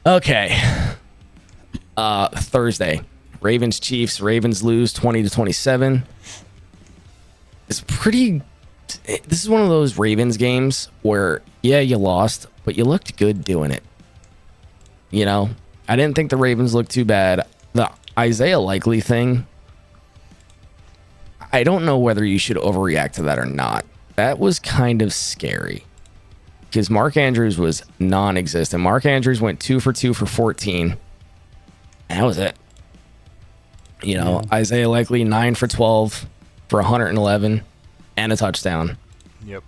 Okay. Thursday. Ravens Chiefs. Ravens lose 20-27. It's pretty. This is one of those Ravens games where, yeah, you lost, but you looked good doing it. You know, I didn't think the Ravens looked too bad. The Isaiah Likely thing, I don't know whether you should overreact to that or not. That was kind of scary because Mark Andrews was non-existent. Mark Andrews went 2 for 2 for 14. And that was it. You know, Isaiah Likely 9 for 12 for 111 and a touchdown. Yep.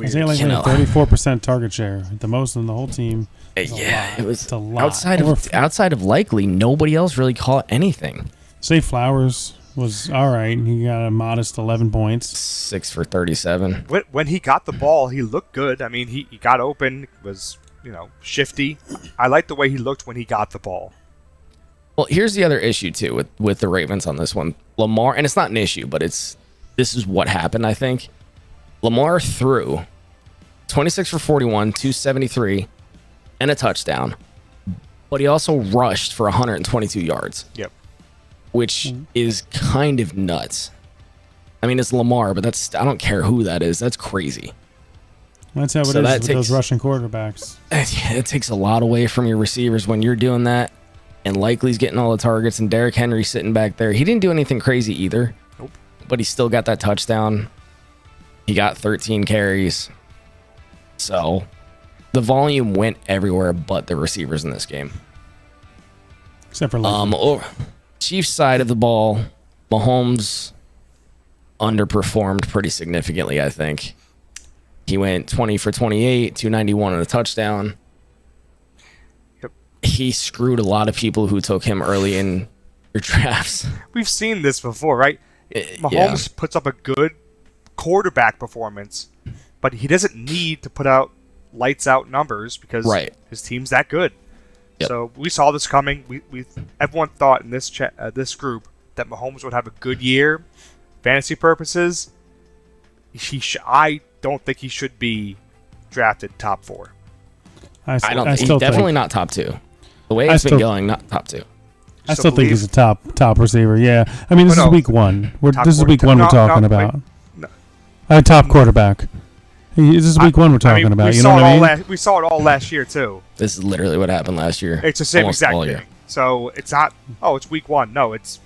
Isaiah Likely had 34% target share, the most in the whole team. Yeah, it was a lot. Outside of Likely, nobody else really caught anything. Say Flowers was all right. He got a modest 11 points. 6 for 37. When he got the ball, he looked good. I mean, he got open, was, shifty. I liked the way he looked when he got the ball. Well, here's the other issue, too, with the Ravens on this one. Lamar, and it's not an issue, but this is what happened, I think. Lamar threw 26 for 41, 273, and a touchdown. But he also rushed for 122 yards. Yep. Which is kind of nuts. I mean, it's Lamar, but I don't care who that is. That's crazy. That's how it is with those rushing quarterbacks. It takes a lot away from your receivers when you're doing that. And Likely's getting all the targets, and Derrick Henry sitting back there. He didn't do anything crazy either. Nope. But he still got that touchdown. He got 13 carries. So the volume went everywhere but the receivers in this game. Except for Likely. Chiefs side of the ball, Mahomes underperformed pretty significantly, I think. He went 20 for 28, 291 and a touchdown. Yep. He screwed a lot of people who took him early in your drafts. We've seen this before, right? Mahomes puts up a good quarterback performance, but he doesn't need to put out lights out numbers because his team's that good. Yep. So we saw this coming. Everyone thought in this this group that Mahomes would have a good year, fantasy purposes. I don't think he should be drafted top 4. He's definitely not top 2. The way it's been going, not top 2. I still think he's a top receiver. Yeah, I mean this is week 1. This is week 1 we're talking about. A top quarterback. This is week 1 we're talking about. You know what I mean? We saw it all last year too. This is literally what happened last year. It's the same exact thing. So it's not. Oh, it's week 1. No, it's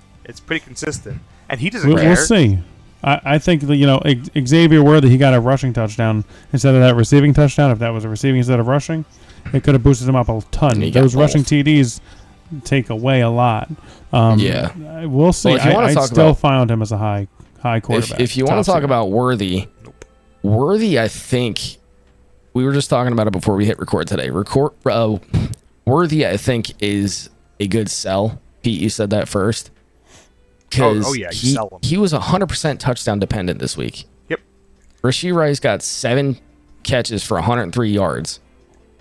pretty consistent, and he doesn't care. We'll see. I think that, Xavier Worthy, he got a rushing touchdown instead of that receiving touchdown. If that was a receiving instead of rushing, it could have boosted him up a ton. Those rushing TDs take away a lot. We'll see. Well, I still found him as a high quarterback. If you want to talk about Worthy, I think we were just talking about it before we hit record today. Worthy, I think, is a good sell. Pete, you said that first. Because he was 100% touchdown dependent this week. Yep. Rashee Rice got 7 catches for 103 yards.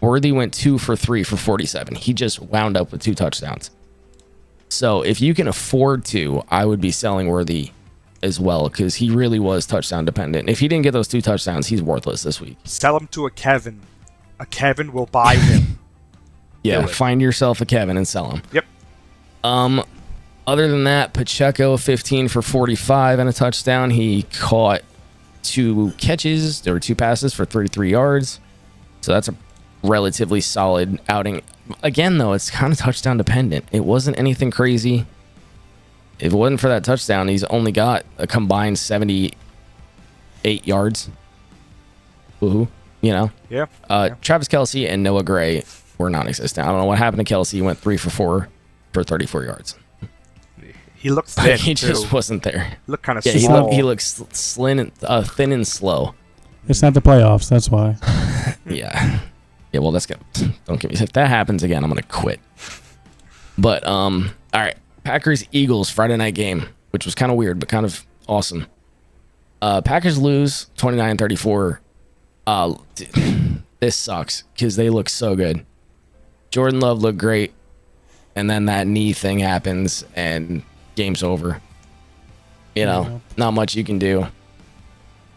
Worthy went 2 for 3 for 47. He just wound up with 2 touchdowns. So if you can afford to, I would be selling Worthy as well because he really was touchdown dependent. If he didn't get those 2 touchdowns, he's worthless this week. Sell him to a Kevin. A Kevin will buy him. Find yourself a Kevin and sell him. Yep. Other than that, Pacheco 15 for 45 and a touchdown. He caught 2 catches. There were 2 passes for 33 yards. So that's a relatively solid outing. Again, though, it's kind of touchdown dependent. It wasn't anything crazy. If it wasn't for that touchdown, he's only got a combined 78 yards. Woohoo. Yeah. Travis Kelce and Noah Gray were non-existent. I don't know what happened to Kelce. He went 3 for 4 for 34 yards. He looked thin. He just wasn't there. Looked kind of small. He looks thin and slow. It's not the playoffs. That's why. Yeah. Well, that's good. Don't get me. If that happens again, I'm gonna quit. But all right. Packers Eagles Friday night game, which was kind of weird but kind of awesome. Packers lose 29-34. This sucks because they look so good. Jordan Love looked great, and then that knee thing happens and game's over. Not much you can do.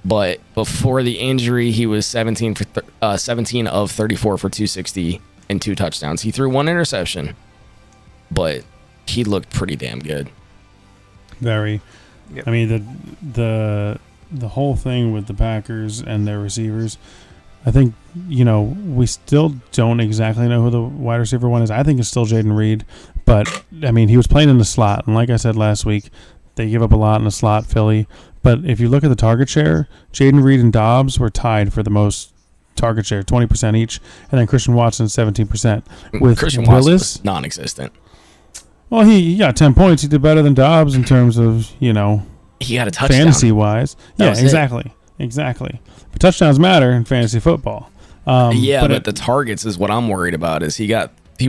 But before the injury, he was 17 of 34 for 260 and 2 touchdowns. He threw 1 interception, but he looked pretty damn good. Very. Yep. I mean, the whole thing with the Packers and their receivers, I think, we still don't exactly know who the wide receiver one is. I think it's still Jaden Reed, but, I mean, he was playing in the slot, and like I said last week, they give up a lot in the slot, Philly. But if you look at the target share, Jaden Reed and Dobbs were tied for the most target share, 20% each, and then Christian Watson 17%. With Christian Willis, Watson was non-existent. well, he got 10 points. He did better than Dobbs in terms of, He had a touchdown. fantasy-wise. Yeah, was it. exactly. But touchdowns matter in fantasy football. But the targets is what I'm worried about. Is he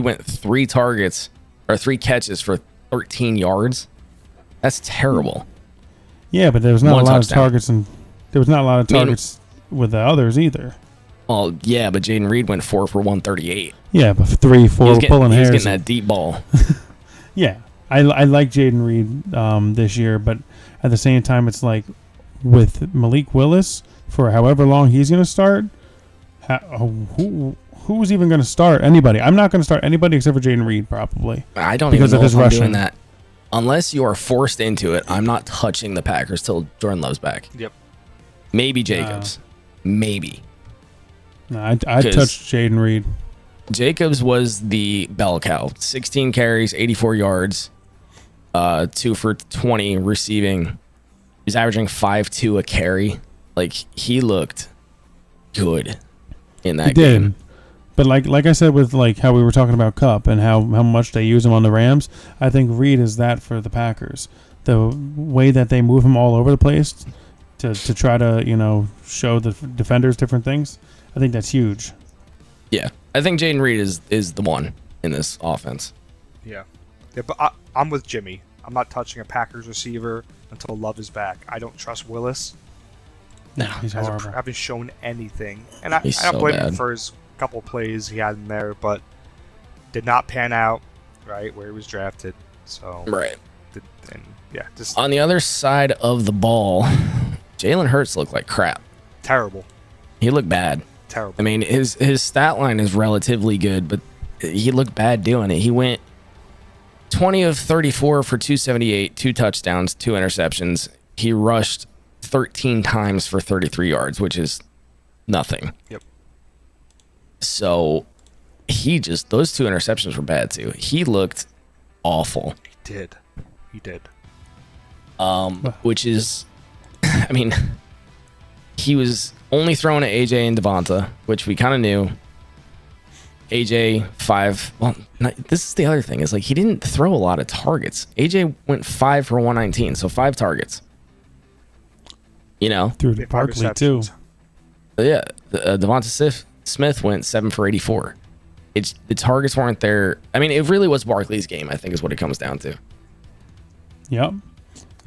went 3 targets or 3 catches for 13 yards? That's terrible. Yeah, but there was not One a lot touchdown. of targets, and there was not a lot of targets with the others either. Well, yeah, but Jaden Reed went 4 for 138. Yeah, but 3, 4 pulling He was hairs. getting that deep ball. Yeah, I like Jaden Reed this year, but at the same time, it's like with Malik Willis for however long he's going to start. Who's even going to start anybody? I'm not going to start anybody except for Jaden Reed, probably. I don't Because even of know his if I'm rushing. doing that. Unless you are forced into it, I'm not touching the Packers till Jordan Love's back. Yep. Maybe Jacobs. Maybe. No, I touched Jaden Reed. Jacobs was the bell cow. 16 carries, 84 yards, 2 for 20 receiving. He's averaging 5.2 a carry. Like, he looked good in that He game. did. But like I said with like how we were talking about Kupp and how much they use him on the Rams, I think Reed is that for the Packers. The way that they move him all over the place to try to, show the defenders different things, I think that's huge. Yeah. I think Jaden Reed is the one in this offense. Yeah, but I'm with Jimmy. I'm not touching a Packers receiver until Love is back. I don't trust Willis. No, he's horrible. Haven't shown anything, and I He's don't so blame him bad. for his couple plays he had in there, but did not pan out right where he was drafted. So Right. Just On the other side of the ball, Jalen Hurts looked like crap. terrible, He looked bad. terrible. I mean, his stat line is relatively good, but he looked bad doing it. He went 20 of 34 for 278, 2 touchdowns, 2 interceptions. He rushed 13 times for 33 yards, which is nothing. Yep. So those 2 interceptions were bad too. He looked awful. He did. Which is, I mean, he was only throwing at AJ and Devonta, which we kind of knew. AJ 5. Well, this is the other thing is like he didn't throw a lot of targets. AJ went 5 for 119, so 5 targets. Through Five Barkley too. receptions. But yeah, Devonta Smith went 7 for 84. The targets weren't there. I mean, it really was Barkley's game, I think, is what it comes down to. Yep.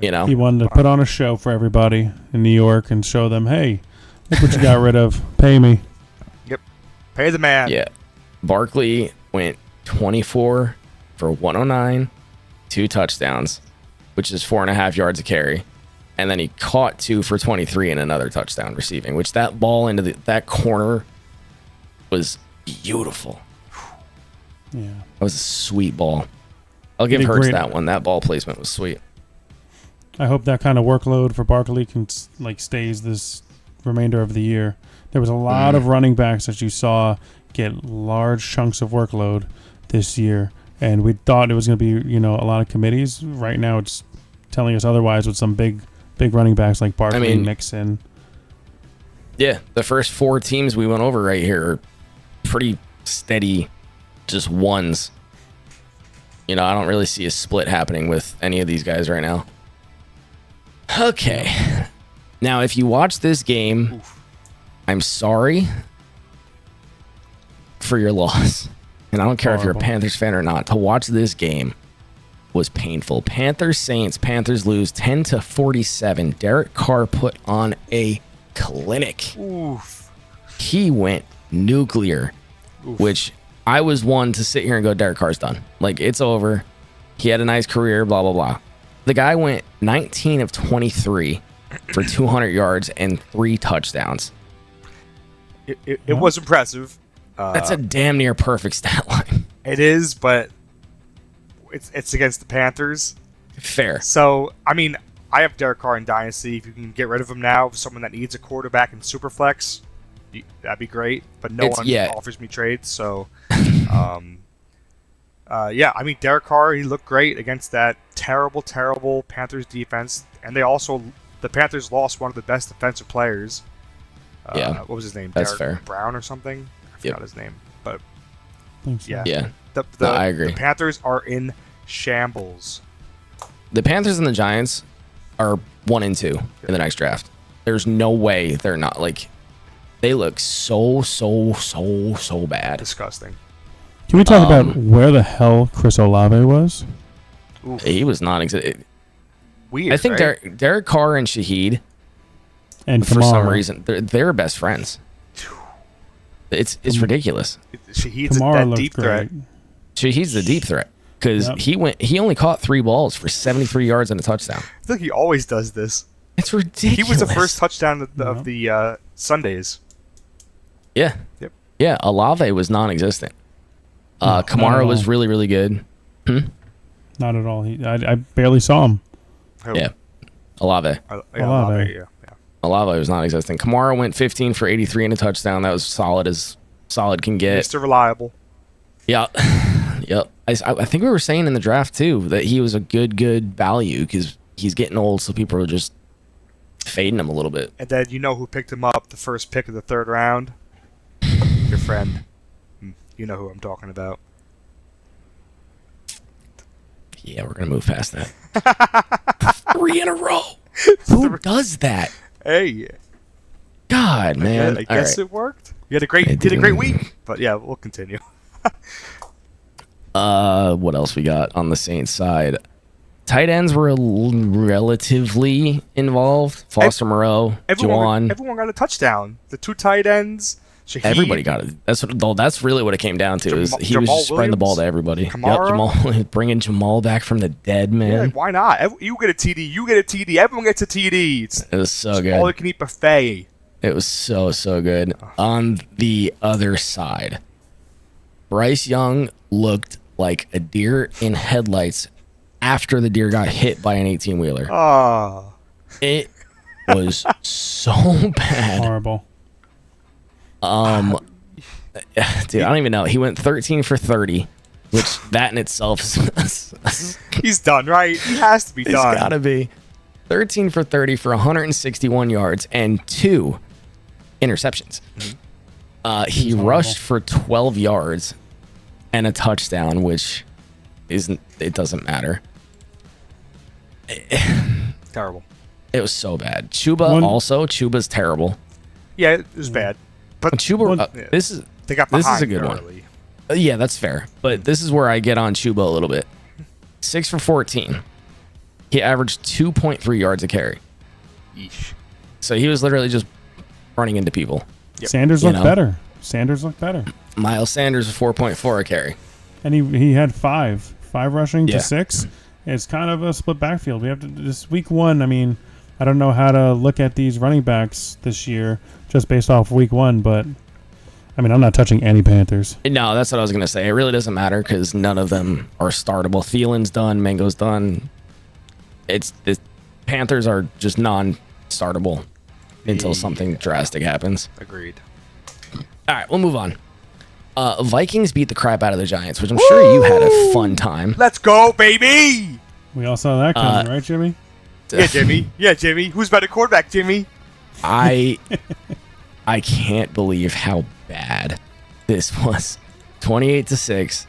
He He wanted to put on a show for everybody in New York and show them, hey, look what you got rid of. Pay me. Yep. Pay the man. Yeah. Barkley went 24 for 109, 2 touchdowns, which is 4.5 yards a carry. And then he caught 2 for 23 and another touchdown receiving, which that ball into that corner was beautiful. Yeah. That was a sweet ball. I'll give Did a Hurts great- that one. That ball placement was sweet. I hope that kind of workload for Barkley can stays this remainder of the year. There was a lot of running backs that you saw get large chunks of workload this year, and we thought it was going to be a lot of committees. Right now, it's telling us otherwise with some big running backs like Barkley, Mixon. Yeah, the first 4 teams we went over right here are pretty steady, just ones. I don't really see a split happening with any of these guys right now. Okay. Now, if you watch this game, I'm sorry for your loss. And I don't care if you're a Horrible. Panthers fan or not. To watch this game was painful. Panthers Saints. Panthers lose 10-47. Derek Carr put on a clinic. Oof. He went nuclear, which I was one to sit here and go, Derek Carr's done. Like, it's over. He had a nice career, blah, blah, blah. The guy went 19 of 23 for 200 yards and 3 touchdowns. It was impressive. That's a damn near perfect stat line. It is, but it's against the Panthers. Fair. So, I mean, I have Derek Carr in Dynasty. If you can get rid of him now, someone that needs a quarterback in Superflex, that'd be great. But no one offers me trades, so... yeah, I mean, Derek Carr, he looked great against that terrible, terrible Panthers defense. And the Panthers lost one of the best defensive players. What was his name? That's Derek fair. Brown or something? I forgot his name. But, yeah. Yeah. I agree. The Panthers are in shambles. The Panthers and the Giants are 1 and 2 in the next draft. There's no way they're not, like... They look so bad. Disgusting. Can we talk about where the hell Chris Olave was? Oof. He was non-existent. Weird, I think right? Derek Carr and Shaheed, And for Kamara. some reason, they're best friends. It's ridiculous. Shaheed's Kamara that looked deep great. threat. Shaheed's the deep threat because he only caught 3 balls for 73 yards and a touchdown. I think he always does this. It's ridiculous. He was the first touchdown of the Sundays. Yeah. Yep. Yeah, Olave was non-existent. Kamara was really, really good. Not at all. I barely saw him. Who? Yeah. Olave. Olave. Yeah. Olave was non-existent. Kamara went 15 for 83 and a touchdown. That was solid as solid can get. Mr. Reliable. Yeah. Yep. I think we were saying in the draft, too, that he was a good value because he's getting old, so people are just fading him a little bit. And then you know who picked him up the first pick of the 3rd round? Your friend. You know who I'm talking about. Yeah, we're going to move past that. 3 in a row. Who does that? Hey. God, man. I guess it worked. You had a great week. But yeah, we'll continue. What else we got on the Saints side? Tight ends were relatively involved. Foster Moreau, Juwan. Everyone got a touchdown. The 2 tight ends. Shaheed, Everybody got it. That's really what it came down to. He was just spreading the ball to everybody. Kamara. Bringing Jamal back from the dead, man. Yeah, why not? You get a TD. You get a TD. Everyone gets a TD. It was so good. All you can eat buffet. It was so good. On the other side, Bryce Young looked like a deer in headlights after the deer got hit by an 18-wheeler. Oh. It was so bad. Horrible. Dude, I don't even know. He went 13 for 30, which that in itself is... He's done, right? He has to be done. He's got to be. 13 for 30 for 161 yards and 2 interceptions. He rushed for 12 yards and a touchdown, which it doesn't matter. Terrible. It was so bad. Chuba's terrible. Yeah, it was bad. But Chuba, they got behind this is a good early. one. Yeah, that's fair. But this is where I get on Chuba a little bit. 6 for 14. He averaged 2.3 yards a carry. Yeesh. So he was literally just running into people. Yep. Sanders looked better. Miles Sanders was 4.4 a carry. And he had 5 rushing to 6. It's kind of a split backfield. We have to this week 1. I mean, I don't know how to look at these running backs this year just based off week 1, but I mean, I'm not touching any Panthers. No, that's what I was gonna say. It really doesn't matter because none of them are startable. Thielen's done. Mango's done. The Panthers are just non-startable until something drastic happens. Agreed. All right, we'll move on. Vikings beat the crap out of the Giants, which I'm sure you had a fun time. Let's go, baby! We all saw that coming, right, Jimmy? Yeah, Jimmy. Who's better quarterback, Jimmy? I can't believe how bad this was. 28-6.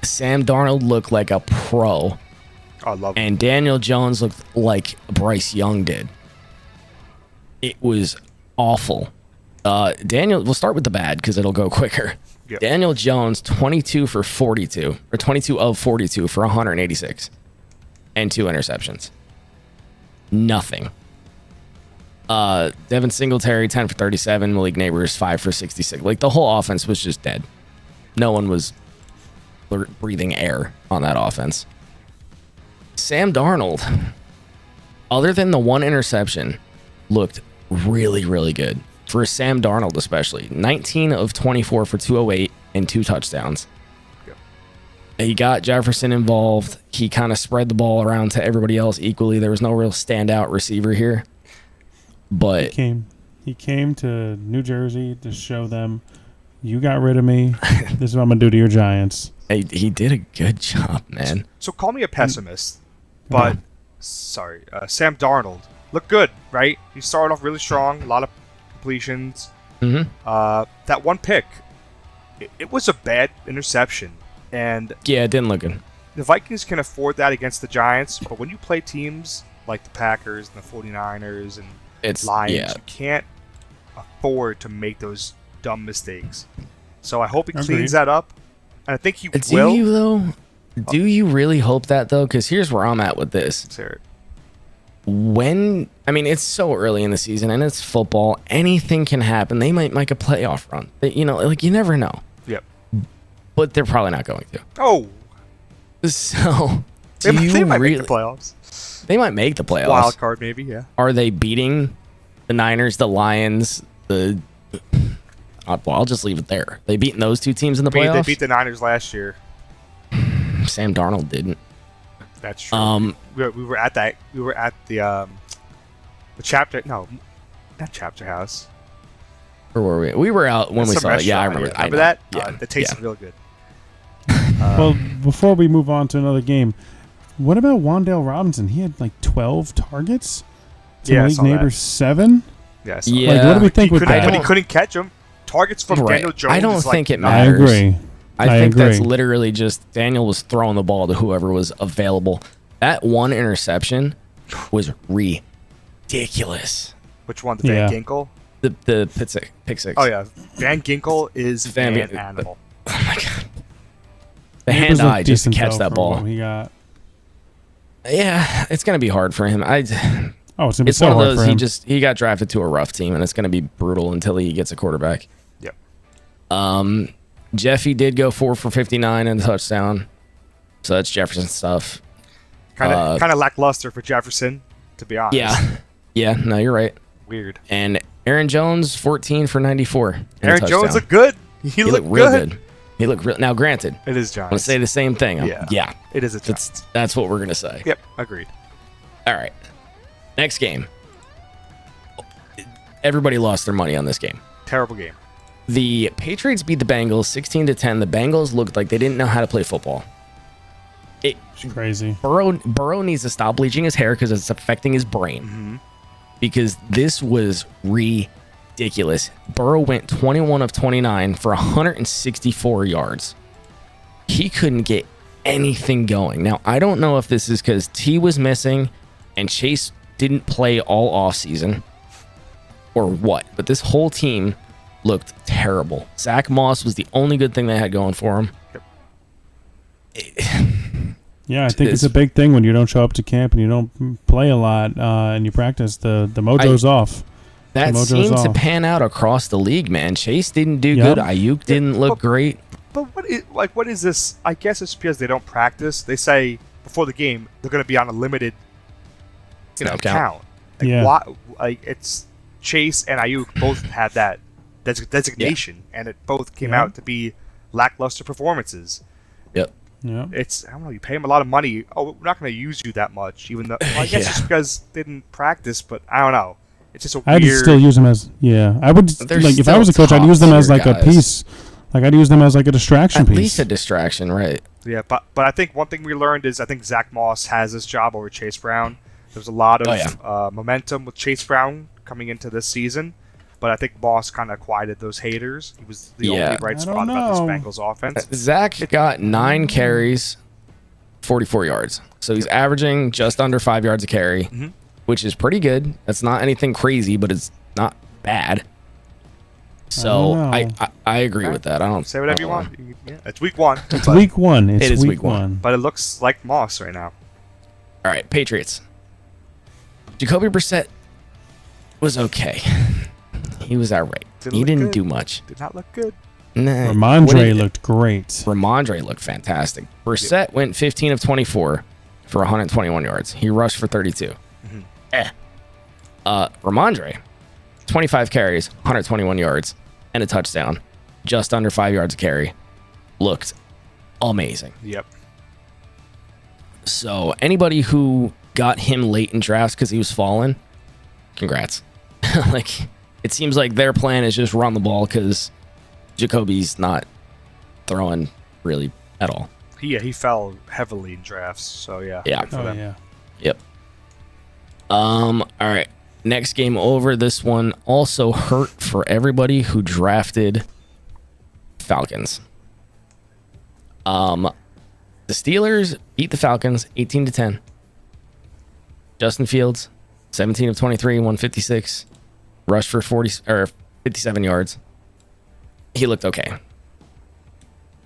Sam Darnold looked like a pro. I love it. And Daniel Jones looked like Bryce Young did. It was awful. We'll start with the bad because it'll go quicker. Yep. Daniel Jones, 22 for 42, or 22 of 42 for 186, and 2 interceptions. Nothing. Devin Singletary, 10 for 37. Malik Neighbors, 5 for 66. Like, the whole offense was just dead. No one was breathing air on that offense. Sam Darnold, other than the 1 interception, looked really, really good. for Sam Darnold especially. 19 of 24 for 208 and 2 touchdowns. Yep. He got Jefferson involved. He kind of spread the ball around to everybody else equally. There was no real standout receiver here. But he came to New Jersey to show them, you got rid of me. This is what I'm going to do to your Giants. He did a good job, man. So call me a pessimist, but Sam Darnold looked good, right? He started off really strong, a lot of completions. Mm-hmm. That one pick, it was a bad interception, and Yeah, it didn't look good. the Vikings can afford that against the Giants, but when you play teams like the Packers and the 49ers and Lions, you can't afford to make those dumb mistakes. So I hope he cleans that up, and I think he will. Do you, though? Do you really hope that, though? Because here's where I'm at with this. Let's hear it. It's so early in the season, and it's football. Anything can happen. They might make a playoff run. You never know. Yep. But they're probably not going to. Oh. So, They might make the playoffs. They might make the playoffs. Wild card, maybe, yeah. Are they beating the Niners, the Lions, Well, I'll just leave it there. They beating those two teams in the playoffs? They beat the Niners last year. Sam Darnold didn't. That's true. We were at that. We were at the chapter. No, not chapter house. Where were we? We were out when we saw it. Yeah, I remember. Remember that? Yeah, that tasted real good. Well, before we move on to another game, what about Wan'Dale Robinson? He had like 12 targets. To Malik Neighbors 7. Yes. Yeah. Like, what do we think with that? But he couldn't catch him. Targets from Daniel Jones. I don't think it I matters. agree. I think that's literally just Daniel was throwing the ball to whoever was available. That one interception was ridiculous. Which one? The Van Ginkel? The pick six. Oh, yeah. Van Ginkel is an animal. Oh, my God. The hand-eye just to catch that ball. He got. Yeah, it's going to be hard for him. It's going to be it's so one of hard those, for him. he got drafted to a rough team, and it's going to be brutal until he gets a quarterback. Yep. Jeffy did go 4 for 59 and a touchdown. So that's Jefferson stuff. Kind of lackluster for Jefferson, to be honest. Yeah, no, you're right. Weird. And Aaron Jones, 14 for 94. Aaron Jones looked good. He looked real good. He looked real. Now, granted, it is Giants. I'm going to say the same thing. Yeah. It is a Giants. That's what we're going to say. Yep, agreed. All right. Next game. Everybody lost their money on this game. Terrible game. The Patriots beat the Bengals 16-10. The Bengals looked like they didn't know how to play football. It's crazy. Burrow needs to stop bleaching his hair because it's affecting his brain. Mm-hmm. Because this was ridiculous. Burrow went 21 of 29 for 164 yards. He couldn't get anything going. Now, I don't know if this is because T was missing and Chase didn't play all offseason or what, but this whole team looked terrible. Zach Moss was the only good thing they had going for him. Yeah, I think it's a big thing when you don't show up to camp and you don't play a lot and you practice. The mojo's off. That seemed to pan out across the league, man. Chase didn't do good. Ayuk didn't look great. But what is this? I guess it's because they don't practice. They say before the game they're going to be on a limited count. It's Chase and Ayuk both had that designation, and it both came out to be lackluster performances. Yep. Yeah. I don't know. You pay them a lot of money. Oh, we're not going to use you that much, even though I guess it's because they didn't practice. But I don't know. It's just a weird. I'd still use them as I would if I was a coach, I'd use them as like a piece. Like I'd use them as like a distraction piece. At least a distraction, right? Yeah, but I think one thing we learned is I think Zach Moss has this job over Chase Brown. There's a lot of momentum with Chase Brown coming into this season. But I think Moss kind of quieted those haters. He was the only bright spot about this Bengals offense. Zach got 9 carries, 44 yards. So he's averaging just under 5 yards a carry, which is pretty good. That's not anything crazy, but it's not bad. So I agree with that. I don't say whatever you want. Yeah, it's week 1. It's week 1. It is week 1. But it looks like Moss right now. All right, Patriots. Jacoby Brissett was okay. He was all right. He didn't do much. Did not look good. Nah. Ramondre looked great. Ramondre looked fantastic. Brissett went 15 of 24 for 121 yards. He rushed for 32. Ramondre, 25 carries, 121 yards, and a touchdown. Just under 5 yards a carry. Looked amazing. Yep. So anybody who got him late in drafts because he was falling, congrats. Like, it seems like their plan is just run the ball because Jacoby's not throwing really at all. He fell heavily in drafts, so yeah. Yeah. Good for them. yeah. Yep. All right. Next game over. This one also hurt for everybody who drafted Falcons. The Steelers beat the Falcons 18-10. Justin Fields, 17 of 23, 156, rushed for 57 yards. He looked okay.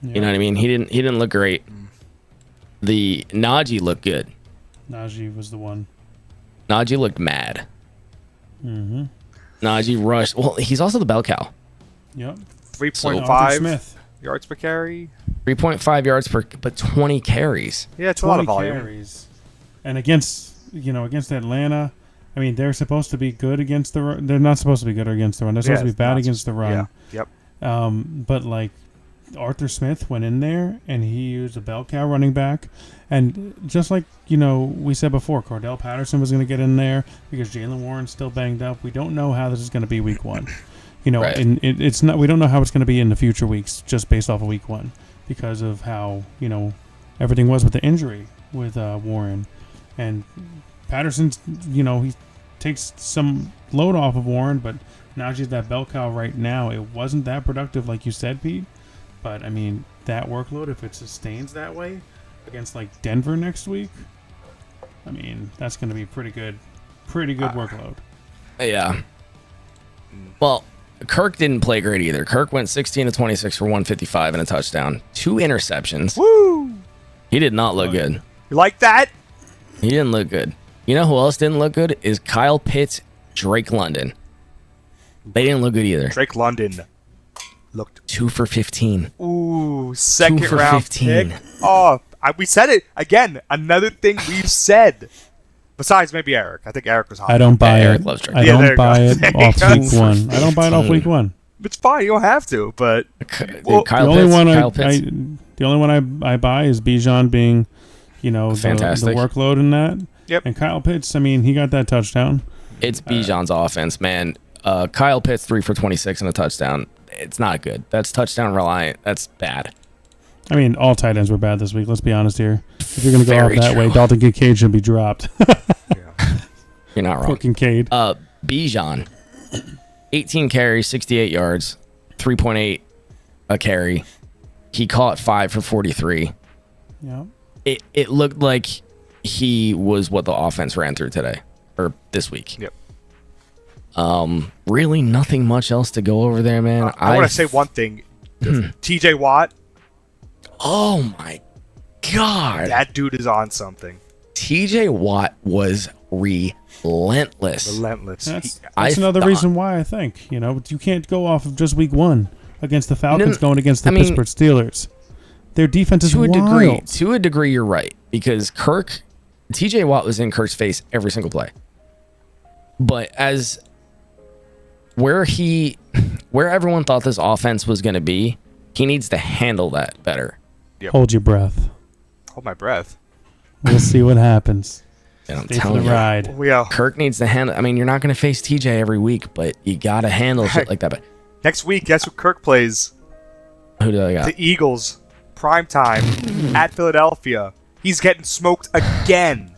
Yeah. You know what I mean? He didn't look great. The Najee looked good. Najee was the one. Najee looked mad. Mm-hmm. Najee rushed. Well, he's also the bell cow. Yep. 3.5 Smith. yards per carry. 3.5 yards per, but 20 carries. Yeah, it's a lot of 20 volume. carries. And against Atlanta, I mean, they're supposed to be good against the run. They're not supposed to be good against the run. They're supposed to be bad against the run. Yeah. Yep. But like Arthur Smith went in there and he used a bell cow running back. And just like, we said before, Cordell Patterson was going to get in there because Jalen Warren's still banged up. We don't know how this is going to be week one. Right. And it's not. We don't know how it's going to be in the future weeks just based off of week one because of how, everything was with the injury with Warren. And Patterson's, he takes some load off of Warren, but Najee's that bell cow right now. It wasn't that productive like you said, Pete. But, I mean, that workload, if it sustains that way against, like, Denver next week, I mean, that's going to be pretty good workload. Yeah. Well, Kirk didn't play great either. Kirk went 16 of 26 for 155 and a touchdown. 2 interceptions. Woo! He did not look good. You like that? He didn't look good. You know who else didn't look good? Is Kyle Pitts, Drake London. They didn't look good either. Drake London looked 2 for 15. Ooh, second 2 for round 15. pick. Oh, we said it again. Another thing we've said. Besides maybe Eric. I think Eric was hot. I don't buy Eric it. loves Drake. I Yeah, there don't you buy go. it There you off go. week one. I don't buy it off week one. It's fine. You don't have to, but Dude, Kyle Pitts. The only one I buy is Bijan being, the Fantastic. workload in that. Yep. And Kyle Pitts, I mean, he got that touchdown. It's Bijan's offense, man. Kyle Pitts 3 for 26 and a touchdown. It's not good. That's touchdown reliant. That's bad. I mean, all tight ends were bad this week. Let's be honest here. If you're going to go Very off that true. way, Dalton Kincaid should be dropped. You're not Poor wrong. Kincaid. Bijan, 18 carries, 68 yards, 3.8 a carry. He caught 5 for 43. Yeah. It looked like he was what the offense ran through today or this week. Yep. Really nothing much else to go over there, man. I want to say one thing. TJ Watt, Oh my God. that dude is on something. TJ Watt was relentless. Relentless. That's I another thought- reason why I think, you can't go off of just week one against the Falcons No, going against the I mean, Pittsburgh Steelers. Their defense is To a wild. degree, you're right because TJ Watt was in Kirk's face every single play. But as where everyone thought this offense was going to be, he needs to handle that better. Hold your breath. Hold my breath. We'll see what happens. And I'm Stay for telling the you, ride. We Kirk needs to handle. I mean, you're not going to face TJ every week, but you got to handle shit like that. But Next week, guess who Kirk plays? who do I got? The Eagles. Primetime at Philadelphia. He's getting smoked again.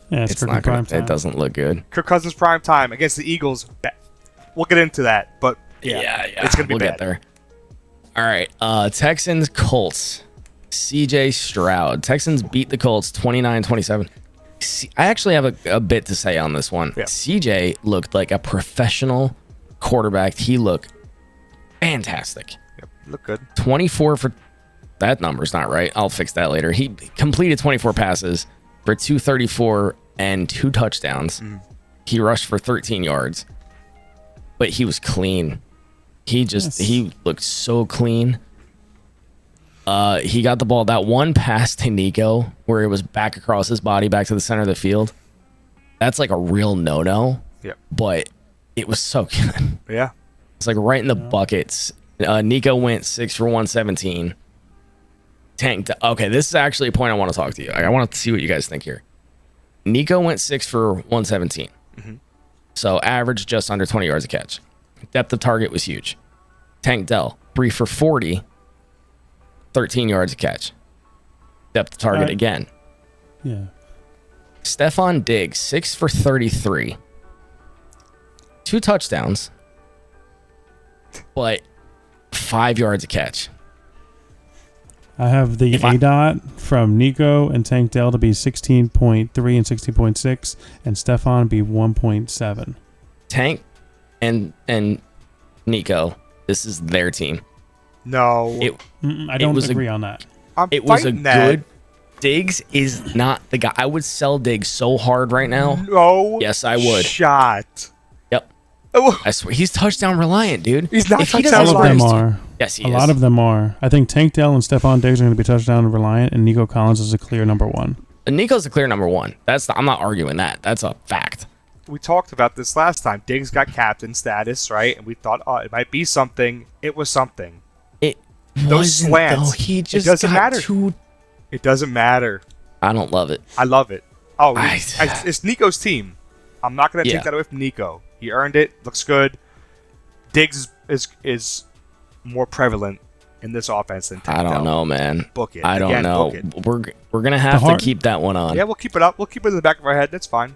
Yeah, it's It's not prime going. time. It doesn't look good. Kirk Cousins primetime against the Eagles. We'll get into that, but yeah. It's going to be we'll bad. get there. All right. Texans, Colts. CJ Stroud. Texans beat the Colts 29-27. I actually have a bit to say on this one. Yeah. CJ looked like a professional quarterback. He looked fantastic. Yep, look good. 24 for... That number's not right. I'll fix that later. He completed 24 passes for 234 and 2 touchdowns. He rushed for 13 yards. But he was clean. He looked so clean. He got the ball. That one pass to Nico where it was back across his body, back to the center of the field. That's like a real no-no. Yep. But It was so good. Yeah. It's like right in the buckets. Nico went 6 for 117. Okay, this is actually a point I want to talk to you. I want to see what you guys think here. Nico went 6 for 117. Mm-hmm. So average just under 20 yards a catch. Depth of target was huge. Tank Dell, 3 for 40, 13 yards a catch. Depth of target again. Yeah. Stephon Diggs, 6 for 33. 2 touchdowns, but 5 yards a catch. I have the ADOT from Nico and Tank Dell to be 16.3 and 16.6, and Stephon be 1.7. Tank and Nico, this is their team. No. I don't agree on that. It was a good. Diggs is not the guy. I would sell Diggs so hard right now. No. Yes, I would. Shot. Yep. Oh. I swear, he's touchdown reliant, dude. He's not If he touchdown doesn't All of them reliant. are. Yes, he A is. lot of them are. I think Tank Dell and Stephon Diggs are going to be touchdown reliant, and Nico Collins is a clear number 1. Nico's the clear number 1. I'm not arguing that. That's a fact. We talked about this last time. Diggs got captain status, right? And we thought, it might be something. It was something. It Those wasn't, slants. though. He just doesn't got matter. too. It doesn't matter. I don't love it. I love it. Oh, I- it's Nico's team. I'm not going to Yeah. take that away from Nico. He earned it. Looks good. Diggs is more prevalent in this offense than Tank I don't Dell. know, man. Book it. I don't Again, know. book it. We're gonna have to keep that one on. Yeah, we'll keep it up. We'll keep it in the back of our head. That's fine.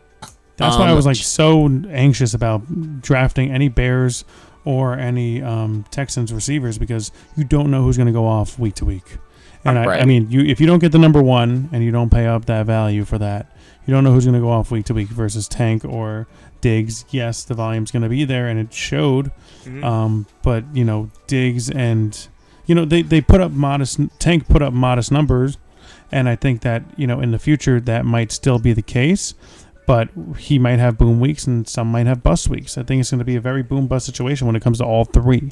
That's why I was like so anxious about drafting any Bears or any Texans receivers, because you don't know who's going to go off week to week. And Right. I mean, if you don't get the number 1 and you don't pay up that value for that, you don't know who's going to go off week to week versus Tank or Diggs. Yes, the volume's going to be there, and it showed. Mm-hmm. But Diggs and they put up Tank put up modest numbers, and I think that in the future that might still be the case. But he might have boom weeks and some might have bust weeks. I think it's going to be a very boom bust situation when it comes to all three.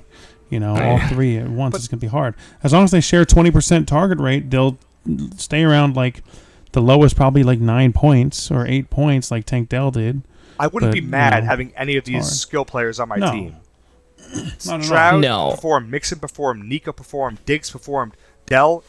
All three at once. It's going to be hard. As long as they share 20% target rate, they'll stay around like the lowest, probably like 9 points or 8 points, like Tank Dell did. I wouldn't But, be mad you know, having any of these hard. skill players on my No. team. Not at all. Stroud No. performed, Mixon performed, Nico performed, Diggs performed, Dell,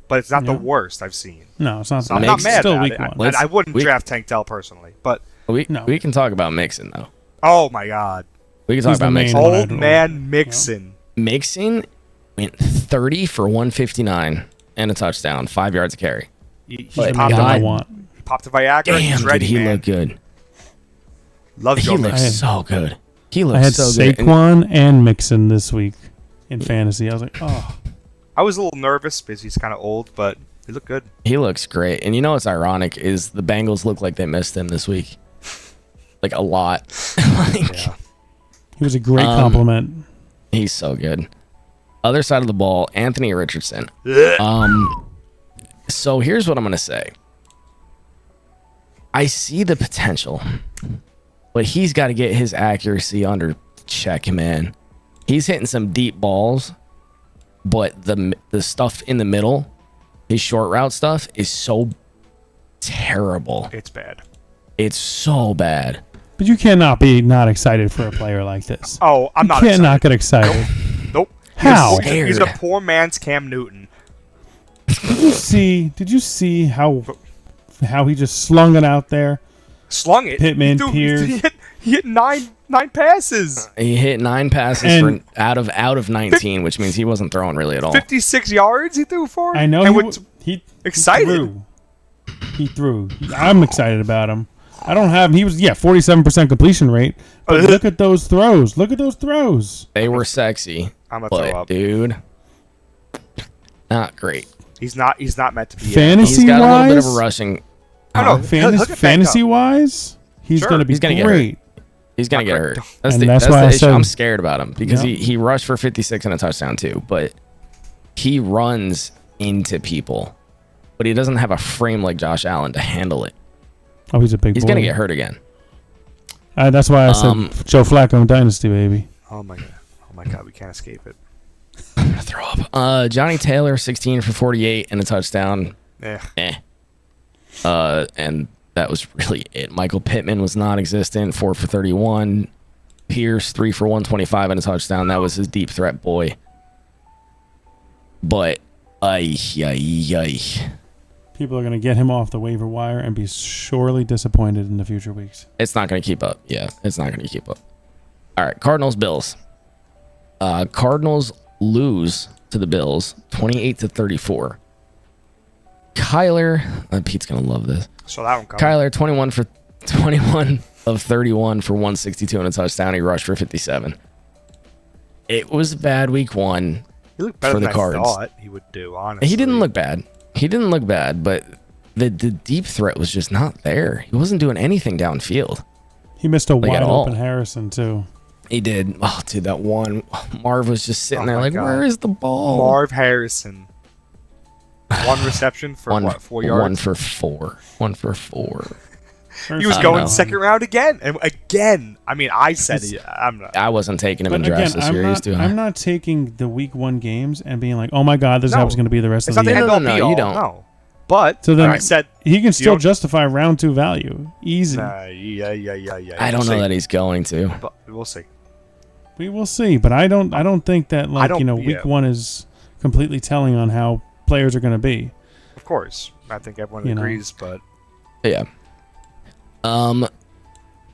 but it's not the Yeah. worst I've seen. No, it's not. So I'm it's not mad still about week it. one. I wouldn't draft Tank Dell personally, but We can talk about Mixon though. oh my god, We can talk He's the about main Mixon. one. old man Mixon. Mixon went 30 for 159 and a touchdown, 5 yards a carry. He But popped, That I God, want. he popped a Viagra. damn, He's did ready, he man. look good? Love He Joe looks Mixon. so good. He I looks had so good. And Saquon and Mixon this week in fantasy. I was like, oh, I was a little nervous because he's kind of old, but he looked good. he looks great. And you know what's ironic is the Bengals look like they missed him this week. Like a lot. Yeah. he was a great compliment. He's so good. Other side of the ball, Anthony Richardson. So here's what I'm going to say. I see the potential, but he's got to get his accuracy under check, man. He's hitting some deep balls, but the stuff in the middle, his short route stuff, is so terrible. It's bad. It's so bad. But you cannot be not excited for a player like this. Oh, I'm not You can't not excited. get excited. Nope. How? He's a poor man's Cam Newton. Did you see how he just slung it out there? Slung it. Pittman, Dude, Pierce. he hit nine passes. He hit 9 passes And- for out of 19, which means he wasn't throwing really at all. 56 yards he threw for. I know And he, with- he excited. He threw. I'm excited about him. I don't have him. He was 47% completion rate. But look at those throws. Look at those throws. They were sexy, I'm gonna throw but up. dude, not great. He's not meant to be. Fantasy He's got a little bit of wise, a rushing. I know. fantasy wise, he's Sure. going to be He's gonna get great. He's gonna Not get great. hurt. That's And the, that's that's why the I issue. said- I'm scared about him because Yeah. he rushed for 56 and a touchdown too, but he runs into people, but he doesn't have a frame like Josh Allen to handle it. Oh, he's a big He's boy. gonna get hurt again. That's why I said Joe Flacco Dynasty, baby. Oh my god, we can't escape it. I'm gonna throw up. Johnny Taylor, 16 for 48 and a touchdown. Yeah. And that was really it. Michael Pittman was non-existent, 4 for 31. Pierce, 3 for 125 and a touchdown. That was his deep threat boy. But, People are going to get him off the waiver wire and be sorely disappointed in the future weeks. it's not going to keep up. Yeah, it's not going to keep up. All right, Cardinals, Bills. Cardinals lose to the Bills, 28-34. Kyler, Pete's going to love this. So that one coming. Kyler, 21 of 31 for 162 and a touchdown. He rushed for 57. It was a bad week one. He looked better for the than Cards. I thought he would do, honestly. He didn't look bad. But the deep threat was just not there. He wasn't doing anything downfield. He missed a Like, wide at all. open Harrison, too. He did. Oh, dude, that one. Marv was just sitting Oh there my like, God. where is the ball? Marv Harrison. One reception for what, 4 yards? 1 for 4. He was I going know. second round again. And again, I mean, I said it. I'm not. I wasn't taking him in But drafts again, this year. He's doing. I'm not taking the week one games and being like, oh my God, this is how it's going to be the rest It's of not the the year. end all No, be you all. don't. No. But So then I said, he can still don't- justify round 2 value. Easy. yeah. I don't know that he's going to. But we'll see. We will see, but I don't think that week yeah. one is completely telling on how players are going to be. Of course, I think everyone You know. agrees. But Yeah.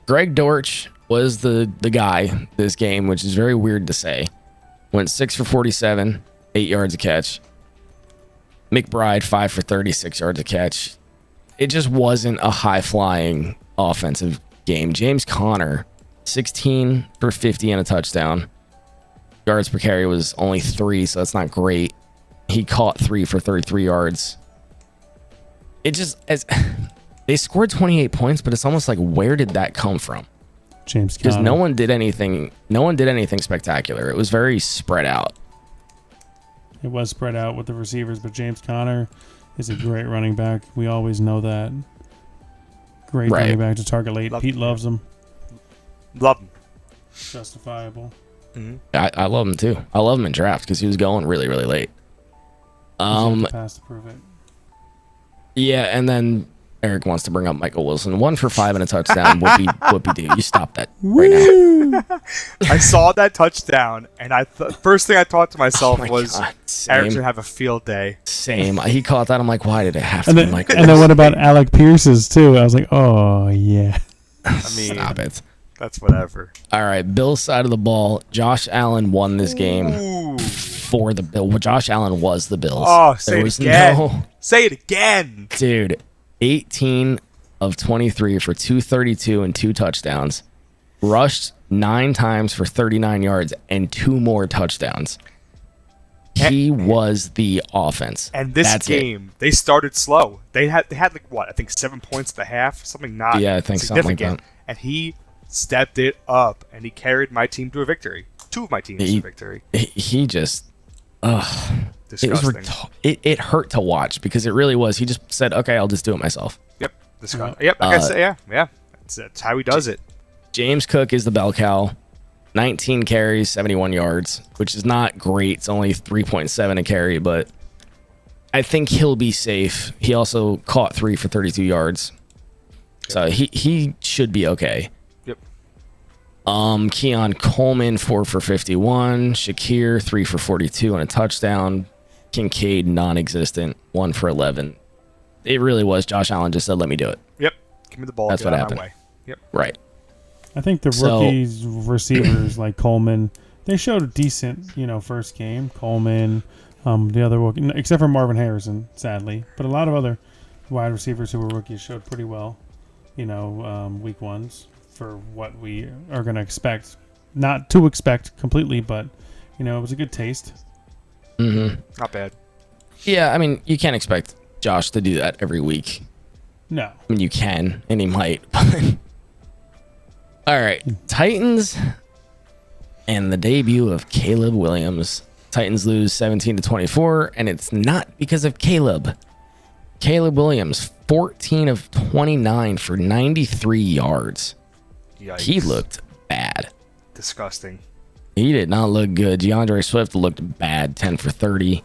Greg Dortch was the guy this game, which is very weird to say. Went 6 for 47, 8 yards a catch. McBride 5 for 36 yards a catch. It just wasn't a high flying offensive game. James Conner 16 for 50 and a touchdown. Yards per carry was only 3, so that's not great. He caught 3 for 33 yards. It just they scored 28 points, but it's almost like, where did that come from? James Because Conner. no one did anything spectacular. It was very spread out. It was spread out with the receivers, but James Conner is a great running back. We always know that. Great Right. running back to target late. Pete loves him. love him. Justifiable. I love him too. I love him in draft because he was going really, really late. Pass to prove it. Yeah, and then Eric wants to bring up Michael Wilson. 1 for 5 and a touchdown. Whoopie do. You stop that right now. I saw that touchdown, and first thing I thought to myself Oh my was, God, Eric's gonna have a field day. Same. He caught that. I'm like, why did it have to And be then, Michael and then Wilson? what about Alec Pierce's too? I was like, oh yeah. I mean, Stop it. that's whatever. All right, Bill's side of the ball. Josh Allen won this game Ooh. for the Bill. Well, Josh Allen was the Bills. Oh, say There it was again. no Say it again. dude. 18 of 23 for 232 and 2 touchdowns. Rushed 9 times for 39 yards and 2 more touchdowns. He was the offense. And this That's it. game, they started slow. They had like what? I think 7 points at the half, something not Yeah, I think something like significant. that. And he stepped it up, and he carried my team to a victory. 2 of my teams to a victory. He just, Disgusting. it hurt to watch because it really was. He just said, "Okay, I'll just do it myself." Yep. Disgusting. Yep. Like I said, yeah. That's how he does it. James Cook is the bell cow. 19 carries, 71 yards, which is not great. It's only 3.7 a carry, but I think he'll be safe. He also caught 3 for 32 yards. So he should be okay. Yep. Keon Coleman 4 for 51, Shakir 3 for 42 and a touchdown. Kincaid non-existent 1 for 11. It really was. Josh Allen just said, "Let me do it." Yep. Give me the ball. That's get what out of my happened. way. Yep. Right. I think the rookies receivers like Coleman, they showed a decent, first game. Coleman, the other rookie, except for Marvin Harrison, sadly, but a lot of other wide receivers who were rookies showed pretty well. Week ones for what we are going to expect. Not to expect completely, but it was a good taste. Mm-hmm. Not bad. Yeah, I mean, you can't expect Josh to do that every week. No. I mean, you can, and he might. All right, Titans and the debut of Caleb Williams. Titans lose 17-24, and it's not because of Caleb. Caleb Williams, 14 of 29 for 93 yards. Yikes. He looked bad. Disgusting. He did not look good. DeAndre Swift looked bad, 10 for 30.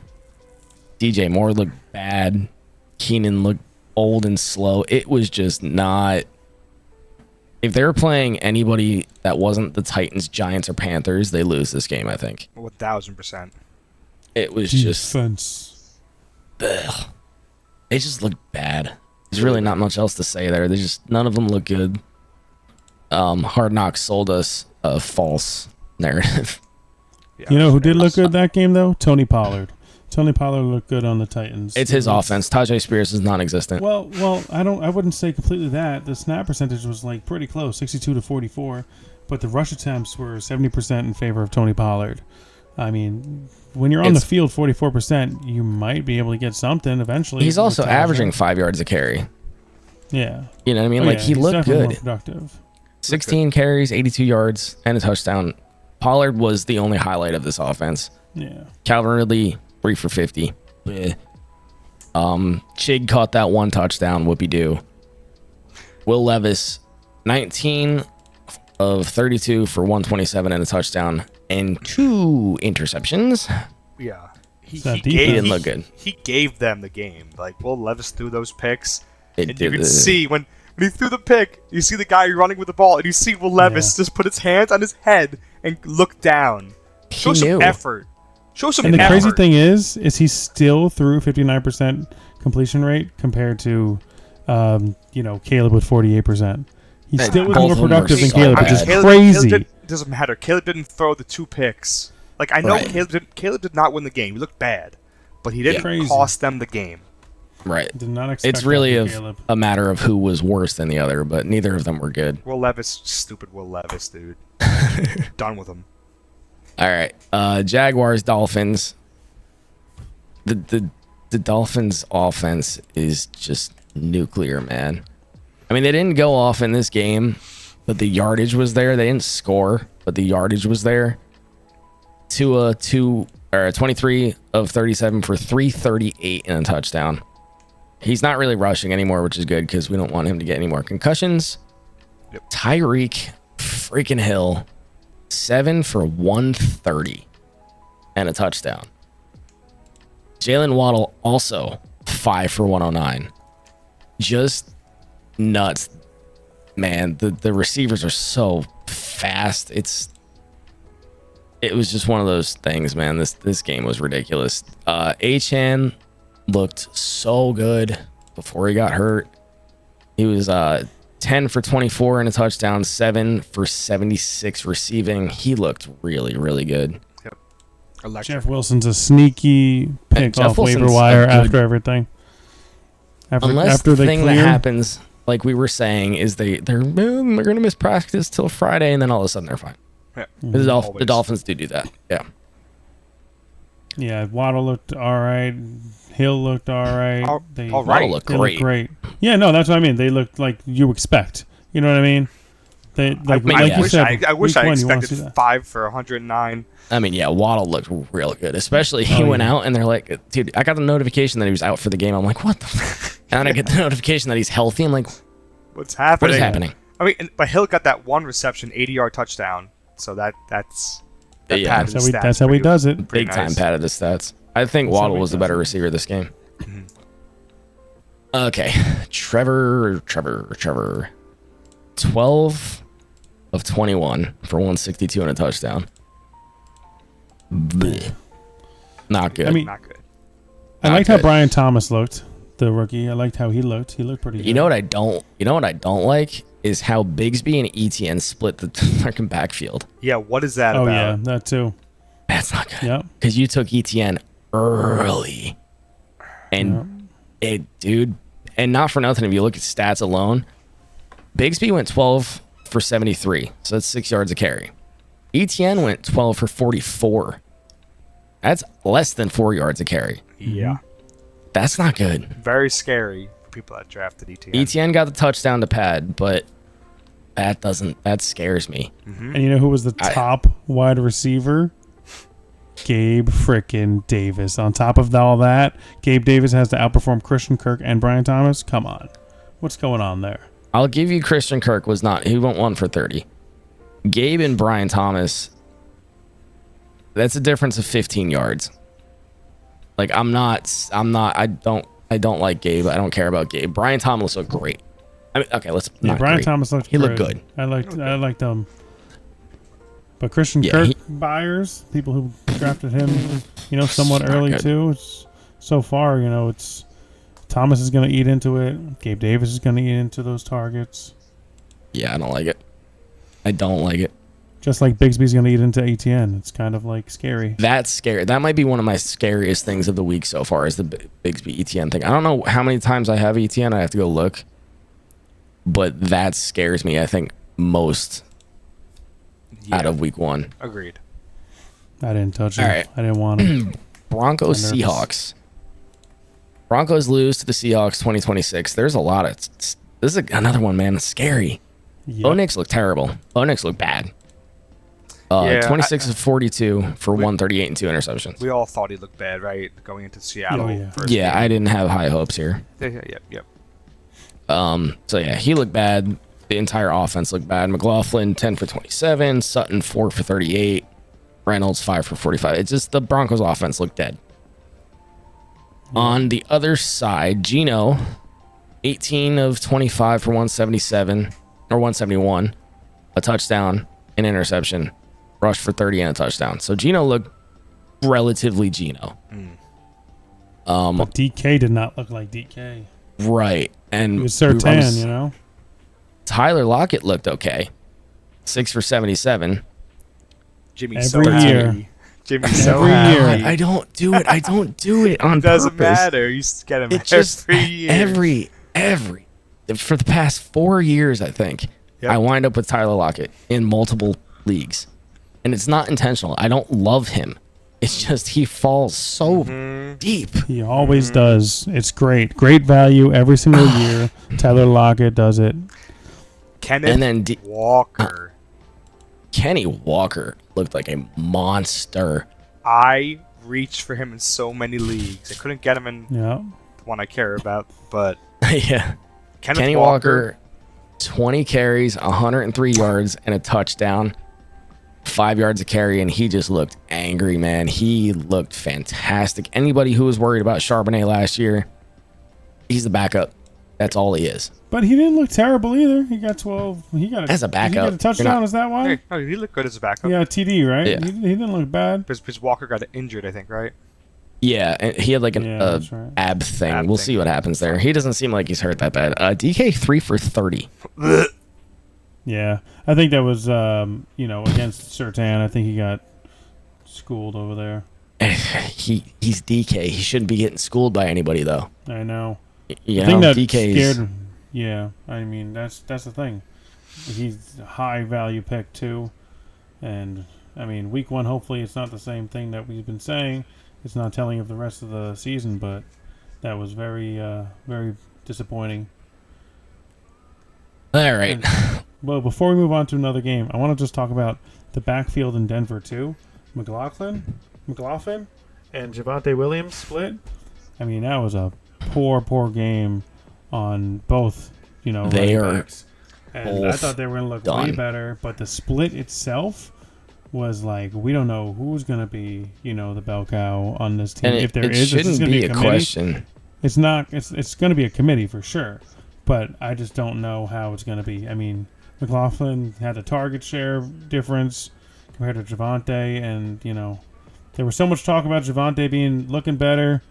DJ Moore looked bad. Keenan looked old and slow. It was just not If they were playing anybody that wasn't the Titans, Giants, or Panthers, they lose this game, I think. 1,000%. It was just... Defense. Ugh. They just look bad. There's really not much else to say there. They just... None of them look good. Hard Knocks sold us a false narrative. Yeah, You know who did look good that game, though? Tony Pollard. Tony Pollard looked good on the Titans. It's his offense. Tajay Spears is non-existent. Well, I wouldn't say completely that. The snap percentage was like pretty close, 62 to 44, but the rush attempts were 70% in favor of Tony Pollard. I mean, when you're on the field 44%, you might be able to get something eventually. He's also averaging 5 yards a carry. Yeah. You know what I mean? He looked good. More productive. 16 carries, 82 yards, and a touchdown. Pollard was the only highlight of this offense. Yeah. Calvin Ridley, 3 for 50. Bleh. Chig caught that one touchdown. Whoopie-doo. Will Levis, 19 of 32 for 127 and a touchdown and 2 interceptions. Yeah. He didn't look good. He gave them the game. Like, Will Levis threw those picks. You can see when he threw the pick, you see the guy running with the ball, and you see Will Levis just put his hands on his head and look down. Show some effort. Show some effort. And the crazy thing is he still threw 59% completion rate compared to, Caleb with 48%. He still was more productive than Caleb, which is crazy. It doesn't matter. Caleb didn't throw the 2 picks. Like, I know Caleb did not win the game. He looked bad, but he didn't cost them the game. Right. Did not expect it's really Caleb. a matter of who was worse than the other, but neither of them were good. Will Levis, stupid Will Levis, dude. Done with him. All right. Jaguars, Dolphins. The Dolphins offense is just nuclear, man. I mean, they didn't go off in this game, but the yardage was there. They didn't score, but the yardage was there. 23 of 37 for 338 and a touchdown. He's not really rushing anymore, which is good because we don't want him to get any more concussions. Yep. Tyreek freaking Hill, 7 for 130 and a touchdown. Jalen Waddle also 5 for 109. Just nuts, man. The receivers are so fast. It was just one of those things, man. This game was ridiculous. Achane looked so good before he got hurt. He was 10 for 24 and a touchdown, 7 for 76 receiving. He looked really, really good. Yep. Jeff Wilson's a sneaky pick off waiver wire after everything. After the thing that happens, like we were saying, is they're going to miss practice till Friday, and then all of a sudden they're fine. Yeah. The Dolphins do that. Yeah. Yeah, Waddle looked all right. Hill looked all right. Waddle looked great. Yeah, no, that's what I mean. They looked like you expect. You know what I mean? I wish I expected 5 for 109. I mean, yeah, Waddle looked real good. Especially he went out and they're like, dude, I got the notification that he was out for the game. I'm like, what the fuck? And then I get the notification that he's healthy. I'm like, what's happening? What is happening? I mean, but Hill got that one reception, 80-yard touchdown. So that's how he does it. Big time padded the stats. I think Waddle was the better receiver this game. Mm-hmm. Okay, Trevor. 12 of 21 for 162 and a touchdown. Blech. Not good. I mean, not good. I liked how Brian Thomas looked, the rookie. I liked how he looked. He looked pretty good. You know what I don't like is how Bigsby and ETN split the fucking backfield. Yeah, what is that about? Oh yeah, that too. That's not good. Yeah. Because you took ETN early. And dude, and not for nothing, if you look at stats alone, Bigsby went 12 for 73. So that's 6 yards a carry. ETN went 12 for 44. That's less than 4 yards a carry. Yeah. That's not good. Very scary for people that drafted ETN. ETN got the touchdown to pad, but that scares me. Mm-hmm. And you know who was the top wide receiver? Gabe frickin' Davis. On top of all that, Gabe Davis has to outperform Christian Kirk and Brian Thomas. Come on. What's going on there? I'll give you Christian Kirk he went 1 for 30. Gabe and Brian Thomas, that's a difference of 15 yards. Like I don't like Gabe. I don't care about Gabe. Brian Thomas looked great. I mean, okay, let's Yeah, not Brian great. Thomas looked. He looked good. I liked him. But Christian Yeah, Kirk buyers, people who drafted him, somewhat Not early good. too. So far, it's Thomas is going to eat into it. Gabe Davis is going to eat into those targets. Yeah, I don't like it. I don't like it. Just like Bigsby's going to eat into ATN. It's kind of like scary. That's scary. That might be one of my scariest things of the week so far is the Bigsby ETN thing. I don't know how many times I have ETN. I have to go look. But that scares me, I think, most out of week 1. Agreed. I didn't touch it. All right. I didn't want it. Broncos, I'm nervous. Seahawks. Broncos lose to the Seahawks 2026. There's a lot of... This is another one, man. It's scary. Yep. Bo Nix looked terrible. Bo Nix looked bad. 26 of 42 for 138 and 2 interceptions. We all thought he looked bad, right? Going into Seattle. Oh, yeah. first Yeah, game. I didn't have high hopes here. Yep. So yeah, he looked bad. The entire offense looked bad. McLaughlin 10 for 27, Sutton 4 for 38, Reynolds 5 for 45. It's just the Broncos offense looked dead. On the other side, Geno 18 of 25 for 177 or 171, a touchdown, an interception, rushed for 30 and a touchdown. So Geno looked relatively Geno. But DK did not look like DK. Right. And He was Surtain, Tyler Lockett looked okay. 6 for 77. Jimmy's Every so year. happy. Jimmy's so Every happy. year. I don't do it. I don't do it on It doesn't purpose. matter. You just get him It just every year. every for the past 4 years, I think, Yep. I wind up with Tyler Lockett in multiple leagues, and it's not intentional. I don't love him. It's just he falls so deep. He always does. It's great. Great value every single year. Tyler Lockett does it. Kenneth And then Walker. Kenny Walker looked like a monster. I reached for him in so many leagues. I couldn't get him in Yeah. the one I care about, but Yeah, Kenneth Kenny Walker, 20 carries, 103 yards, and a touchdown. 5 yards a carry, and he just looked angry, man. He looked fantastic. Anybody who was worried about Charbonnet last year, he's the backup. That's all he is. But he didn't look terrible either. He got 12. He got As a Did backup, he get a you're touchdown? not- Is that why? Hey, no, he looked good as a backup. He got a TD, right? Yeah. He didn't look bad. Because Walker got injured, I think, right? Yeah, and he had like an Yeah, that's right. ab thing. Ab We'll thing. see what happens there. He doesn't seem like he's hurt that bad. DK 3 for 30. Yeah. I think that was, against Surtain. I think he got schooled over there. He's DK. He shouldn't be getting schooled by anybody though. I know. You The thing know, that DK's scared. Yeah, I mean that's the thing. He's a high value pick too, and I mean week 1. Hopefully, it's not the same thing that we've been saying. It's not telling of the rest of the season, but that was very, very disappointing. all right. Well, before we move on to another game, I want to just talk about the backfield in Denver too. McLaughlin, and Javonte Williams split. I mean, that was a poor game on both, They running are backs. And I thought they were going to look way done. better, but the split itself was like, we don't know who's going to be, the bell cow on this team. And if there it is, it's shouldn't just gonna be a committee. question. It's not. It's going to be a committee for sure, but I just don't know how it's going to be. I mean, McLaughlin had a target share difference compared to Javonte, and there was so much talk about Javonte looking better.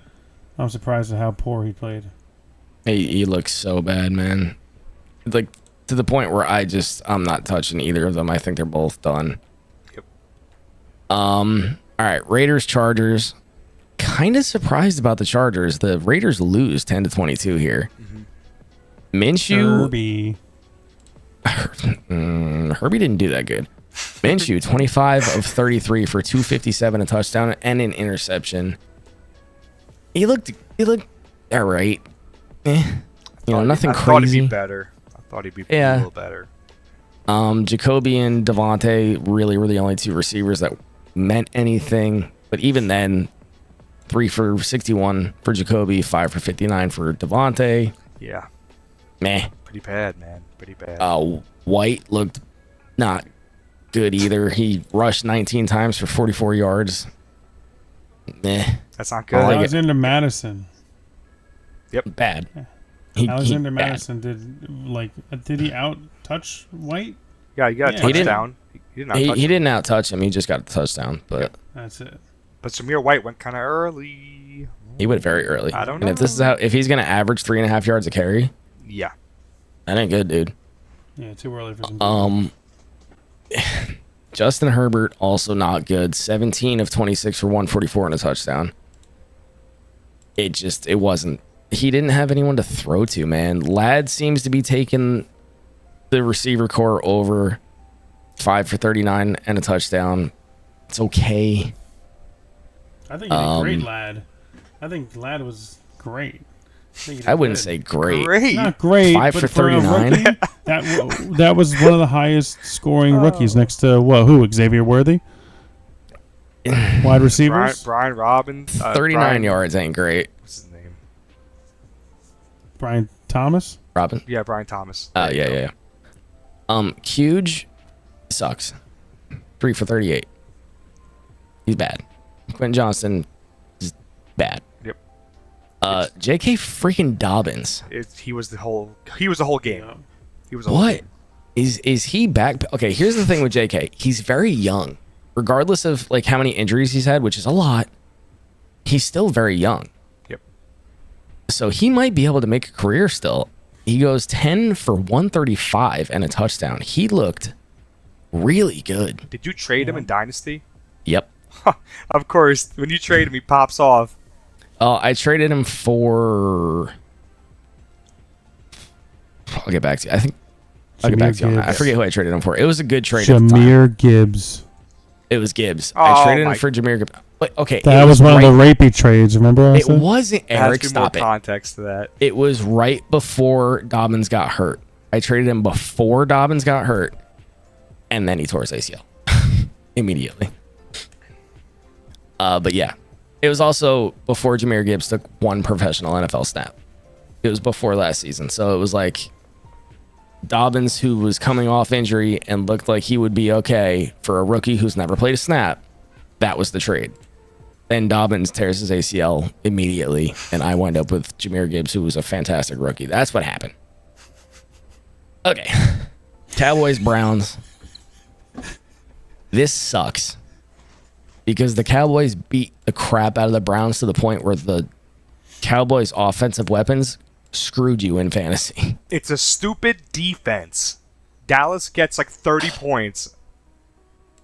I'm surprised at how poor he played. He looks so bad, man. Like to the point where I'm not touching either of them. I think they're both done. Yep. All right, Raiders, Chargers. Kind of surprised about the Chargers. The Raiders lose 10-22 here. Minshew, Herbie didn't do that good. Minshew, 25 of 33 for 257, a touchdown and an interception. He looked all right. Nothing I thought he'd crazy. be better. I thought he'd be Yeah. a little better. Jacoby and Devontae really were the only two receivers that meant anything. But even then, 3 for 61 for Jacoby, 5 for 59 for Devontae. Yeah. Meh. Pretty bad, man. Pretty bad. White looked not good either. He rushed 19 times for 44 yards. Meh. That's not I good. like I was into Madison. Bad. Alexander Madison did he out touch White? Yeah, he got a touchdown. He didn't out touch him. He just got a touchdown, but that's it. But Zamir White went kind of early. He went very early. I don't know. And if he's gonna average 3.5 yards a carry, yeah, that ain't good, dude. Yeah, too early for some. Justin Herbert also not good. 17 of 26 for 144 and a touchdown. It wasn't. He didn't have anyone to throw to, man. Ladd seems to be taking the receiver core over. 5 for 39 and a touchdown. It's okay. I think he did great, Ladd. I think Ladd was great. I wouldn't say great. Not great. 5 for 39. That was one of the highest scoring rookies next to who? Xavier Worthy? Wide receivers? Brian Robbins. 39 yards ain't great. What's his name? Brian Thomas? Robin? Yeah, Brian Thomas. Oh, yeah. Huge sucks. 3 for 38. He's bad. Quentin Johnson is bad. Yep. J.K. freaking Dobbins. He was the whole game. Yeah. He was the whole game. Is he back? Okay, here's the thing with J.K. He's very young. Regardless of like how many injuries he's had, which is a lot, he's still very young. Yep. So he might be able to make a career still. He goes 10 for 135 and a touchdown. He looked really good. Did you trade him in Dynasty? Yep. Of course. When you trade him, he pops off. I traded him for... I'll get back to you. I think I'll get back to you on that. I forget who I traded him for. It was a good trade. Jameer Gibbs. It was Gibbs. I traded him for Jameer Gibbs. Okay, that was one of the rapey trades, remember? It wasn't Eric. Stop it. Context to that. It was right before Dobbins got hurt. I traded him before Dobbins got hurt, and then he tore his ACL immediately. But yeah, it was also before Jameer Gibbs took one professional NFL snap. It was before last season, so it was like Dobbins, who was coming off injury and looked like he would be okay for a rookie who's never played a snap. That was the trade. Then Dobbins tears his ACL immediately, and I wind up with Jameer Gibbs, who was a fantastic rookie. That's what happened. Okay. Cowboys, Browns. This sucks. Because the Cowboys beat the crap out of the Browns to the point where the Cowboys' offensive weapons screwed you in fantasy. It's a stupid defense. Dallas gets like 30 points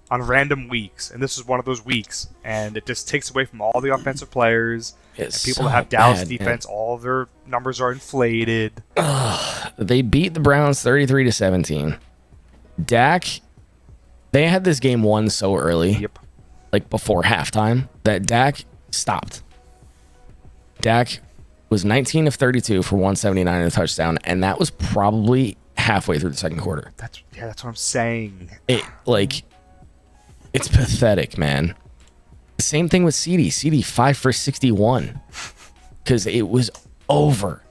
on random weeks, and this is one of those weeks, and it just takes away from all the offensive players. It's and people so that have Dallas bad, defense, man. all of their numbers are inflated. They beat the Browns 33-17. Dak, they had this game won so early. Yep. Like before halftime, that Dak stopped. Dak was 19 of 32 for 179 and a touchdown, and that was probably halfway through the second quarter. That's what I'm saying. It's pathetic, man. Same thing with CD. CD 5 for 61 because it was over.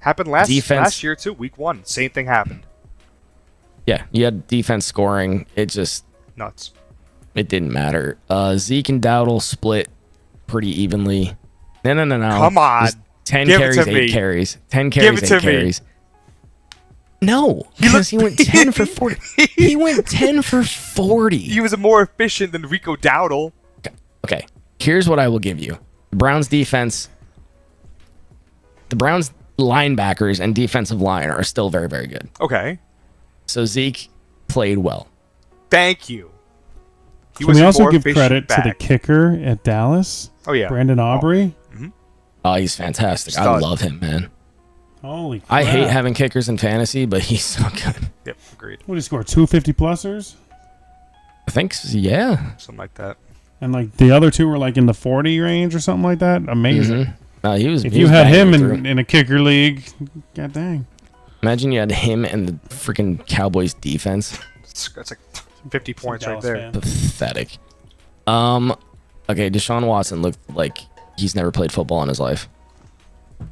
Happened last year too. Week 1, same thing happened. Yeah, you had defense scoring. It just nuts. It didn't matter. Zeke and Dowdle split pretty evenly. No. Come on. 10 Give carries, it to 8 me. carries. 10 carries, 8 carries. No, because he went 10 for 40. He went 10 for 40. He was more efficient than Rico Dowdle. Okay, here's what I will give you. The Browns defense, the Browns linebackers and defensive line are still very, very good. Okay. So Zeke played well. Thank you. Can we also give credit to the kicker at Dallas? Oh, yeah. Brandon Aubrey. Oh, he's fantastic. I love him, man. Holy crap. I hate having kickers in fantasy, but he's so good. Yep, agreed. What did he score? 2 50-plusers? I think, yeah. Something like that. And like the other two were like in the 40 range or something like that? Amazing. Mm-hmm. No, if you had him in a kicker league, god dang. Imagine you had him and the freaking Cowboys defense. That's like 50 points right there. Fan. Pathetic. Okay, Deshaun Watson looked like he's never played football in his life.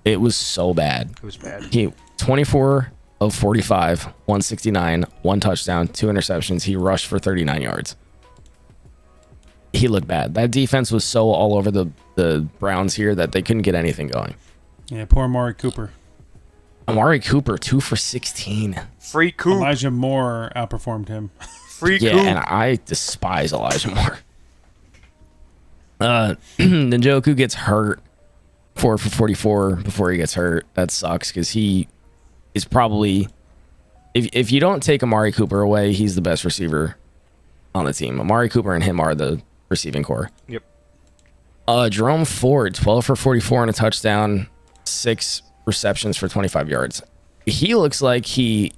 It was so bad. It was bad. He 24 of 45, 169, 1 touchdown, 2 interceptions. He rushed for 39 yards. He looked bad. That defense was so all over the Browns here that they couldn't get anything going. Yeah, poor Amari Cooper. Amari Cooper, 2 for 16. Free Coop. Elijah Moore outperformed him. Free Yeah, Coop. and I despise Elijah Moore. Njoku gets hurt 4 for 44 before he gets hurt. That sucks because he is probably, if you don't take Amari Cooper away, he's the best receiver on the team. Amari Cooper and him are the receiving core. Yep. Jerome Ford, 12 for 44 and a touchdown, 6 receptions for 25 yards. He looks like he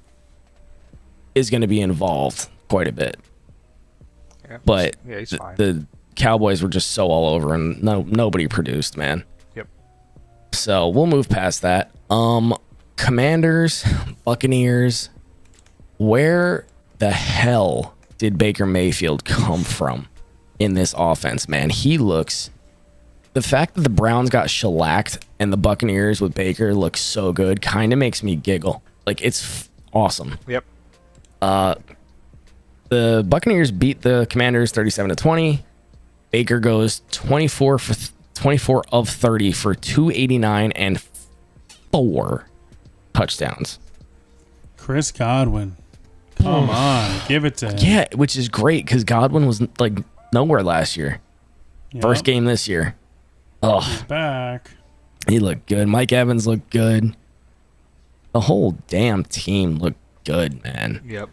is going to be involved quite a bit. Yeah, But he's fine. the Cowboys were just so all over and nobody produced, man. Yep. So we'll move past that. Commanders, Buccaneers, where the hell did Baker Mayfield come from in this offense, man? He looks... The fact that the Browns got shellacked and the Buccaneers with Baker look so good kind of makes me giggle. Like, it's awesome. Yep. The Buccaneers beat the Commanders 37-20. Baker goes 24 of 30 for 289 and 4 touchdowns. Chris Godwin. Come on. Give it to him. Yeah, which is great because Godwin was like nowhere last year. Yep. First game this year. Oh, He's back. he looked good. Mike Evans looked good. The whole damn team looked good, man. Yep.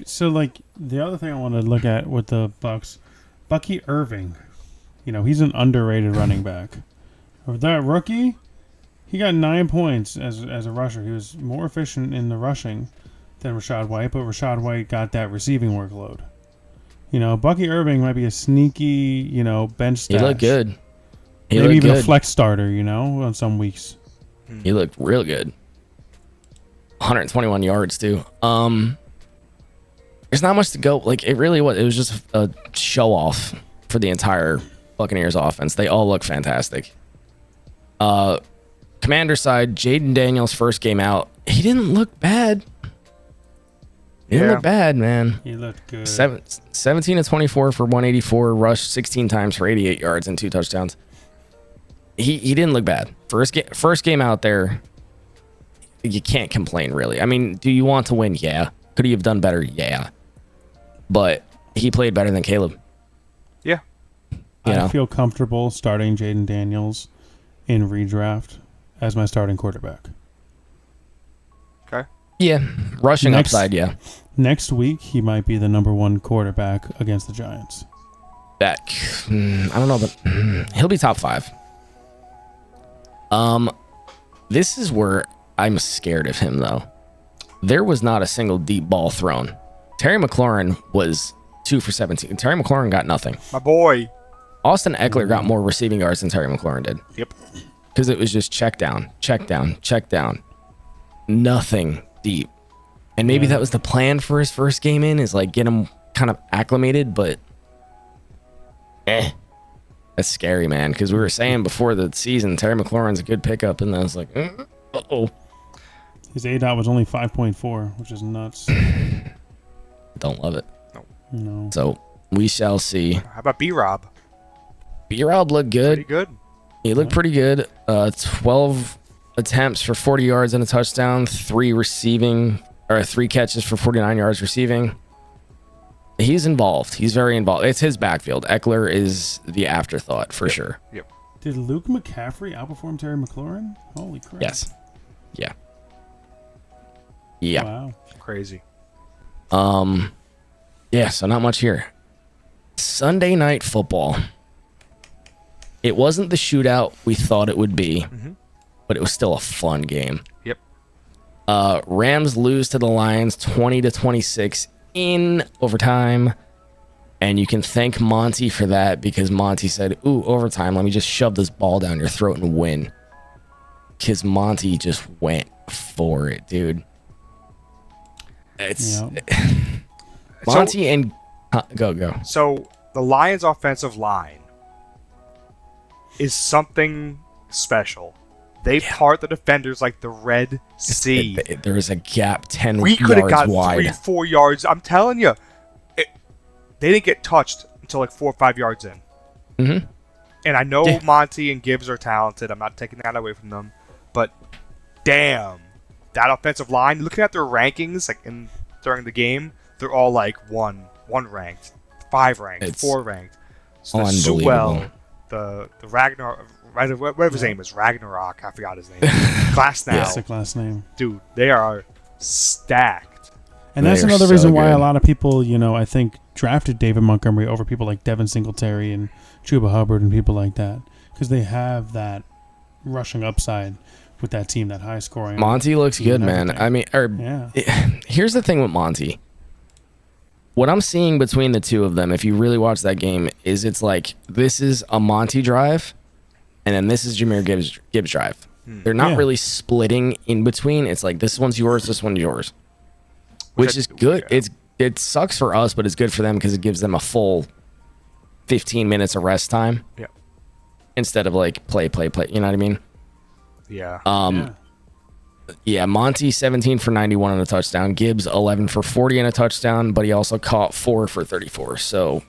So, like, the other thing I want to look at with the Bucs, Bucky Irving. You know, he's an underrated running back. Of that rookie, he got 9 points as a rusher. He was more efficient in the rushing than Rachaad White, but Rachaad White got that receiving workload. You know, Bucky Irving might be a sneaky, you know, bench stash. He looked good. Maybe even a flex starter, you know, on some weeks. He looked real good. 121 yards too. There's not much to go. Like, it really was. It was just a show off for the entire Buccaneers offense. They all look fantastic. Commander side, Jaden Daniels' first game out, he didn't look bad. He didn't look bad, man. He looked good. 17 of 24 for 184, rushed 16 times for 88 yards and 2 touchdowns. He didn't look bad. First game out there, you can't complain, really. I mean, do you want to win? Yeah. Could he have done better? Yeah. But he played better than Caleb. Yeah. I feel comfortable starting Jaden Daniels in redraft as my starting quarterback. Okay. Yeah. Rushing upside, yeah. Next week, he might be the number 1 quarterback against the Giants. I don't know, but he'll be top 5. This is where I'm scared of him, though. There was not a single deep ball thrown. Terry McLaurin was 2 for 17. Terry McLaurin got nothing. My boy. Austin Eckler got more receiving yards than Terry McLaurin did. Yep. Because it was just check down, check down, check down. Nothing deep. And maybe that was the plan for his first game in, is like get him kind of acclimated, but that's scary, man. Because we were saying before the season, Terry McLaurin's a good pickup, and then I was like, uh-oh. His ADOT was only 5.4, which is nuts. Don't love it. No. So we shall see. How about B-Rob? B-Rob looked good. Pretty good. He looked pretty good. 12 attempts for 40 yards and a touchdown. 3 catches for 49 yards receiving. He's involved. He's very involved. It's his backfield. Eckler is the afterthought for sure. Yep. Did Luke McCaffrey outperform Terry McLaurin? Holy crap. Yes. Yeah. Yeah. Wow. Crazy. Yeah, so not much here. Sunday night football. It wasn't the shootout we thought it would be, but it was still a fun game. Yep. Rams lose to the Lions 20-26 in overtime. And you can thank Monty for that, because Monty said, ooh, overtime, let me just shove this ball down your throat and win. Because Monty just went for it, dude. It's Monty and go. So the Lions' offensive line is something special. They part the defenders like the Red Sea. There is a gap 10 We could have got wide. 3-4 yards. I'm telling you, they didn't get touched until like 4 or 5 yards in. Mm-hmm. And I know Monty and Gibbs are talented. I'm not taking that away from them. But damn, that offensive line, looking at their rankings during the game, they're all like one ranked, 5 ranked, 4 ranked. So the Sewell, the Ragnar, whatever his name is, Ragnarok, I forgot his name. Glasnow. That's a class name. Dude, they are stacked. And that's another reason why a lot of people, I think, drafted David Montgomery over people like Devin Singletary and Chuba Hubbard and people like that. Because they have that rushing upside with that team, that high scoring. Monty looks good, man. I mean, here's the thing with Monty. What I'm seeing between the two of them, if you really watch that game, is it's like this is a Monty drive, and then this is Jahmyr Gibbs drive. They're not really splitting in between. It's like this one's yours, this one's yours, which is good. Yeah. It sucks for us, but it's good for them because it gives them a full 15 minutes of rest time. Yeah. Instead of like play. You know what I mean? Yeah. Yeah, Monty 17 for 91 on a touchdown. Gibbs 11 for 40 and a touchdown, but he also caught 4 for 34. So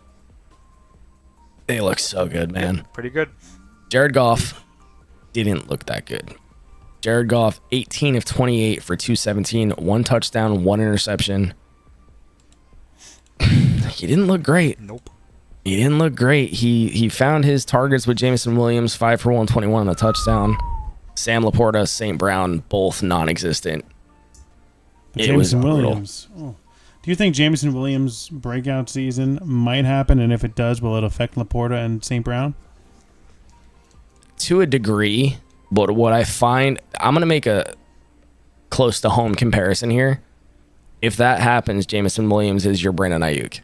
they look so good, man. Yeah, pretty good. Jared Goff didn't look that good. Jared Goff 18 of 28 for 217, 1 touchdown, 1 interception. He didn't look great. Nope. He didn't look great. He found his targets with Jameson Williams, 5 for 121 on a touchdown. Sam Laporta, St. Brown, both non-existent. Jameson Williams. Oh. Do you think Jameson Williams' breakout season might happen? And if it does, will it affect Laporta and St. Brown? To a degree. But what I find, I'm going to make a close to home comparison here. If that happens, Jameson Williams is your Brandon Ayuk.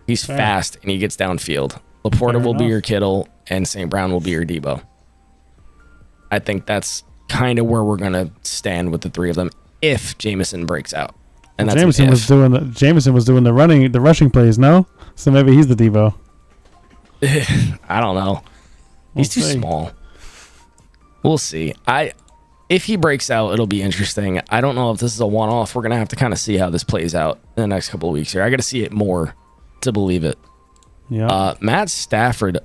He's fast and he gets downfield. Laporta will be your Kittle and St. Brown will be your Debo. I think that's kind of where we're going to stand with the three of them if Jameson breaks out. And that's Jameson was doing the rushing plays, no? So maybe he's the Debo. I don't know. He's too small. We'll see. If he breaks out, it'll be interesting. I don't know if this is a one-off. We're going to have to kind of see how this plays out in the next couple of weeks here. I got to see it more to believe it. Yeah. Matt Stafford,